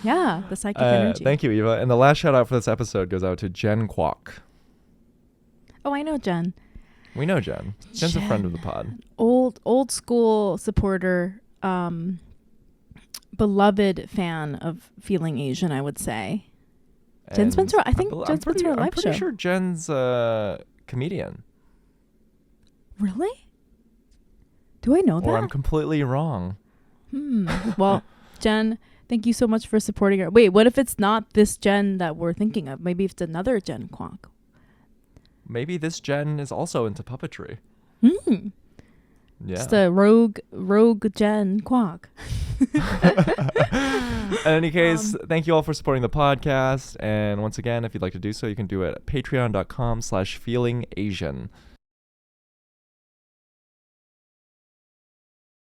Yeah, the psychic energy. Thank you, Eva. And the last shout out for this episode goes out to Jen Kwok. Oh, I know Jen. We know Jen. Jen's a friend of the pod. Old school supporter, beloved fan of Feeling Asian, I would say. Jen's been to. I think Jen's been to a live show. I'm pretty sure Jen's a comedian. Really? Do I know that? Or I'm completely wrong. Well, Jen, thank you so much for supporting her. Wait, what if it's not this Jen that we're thinking of? Maybe it's another Jen Kwok. Maybe this Jen is also into puppetry. Hmm. Yeah. Just a rogue Jen Kwok. In any case, thank you all for supporting the podcast. And once again, if you'd like to do so, you can do it at patreon.com/feelingasian.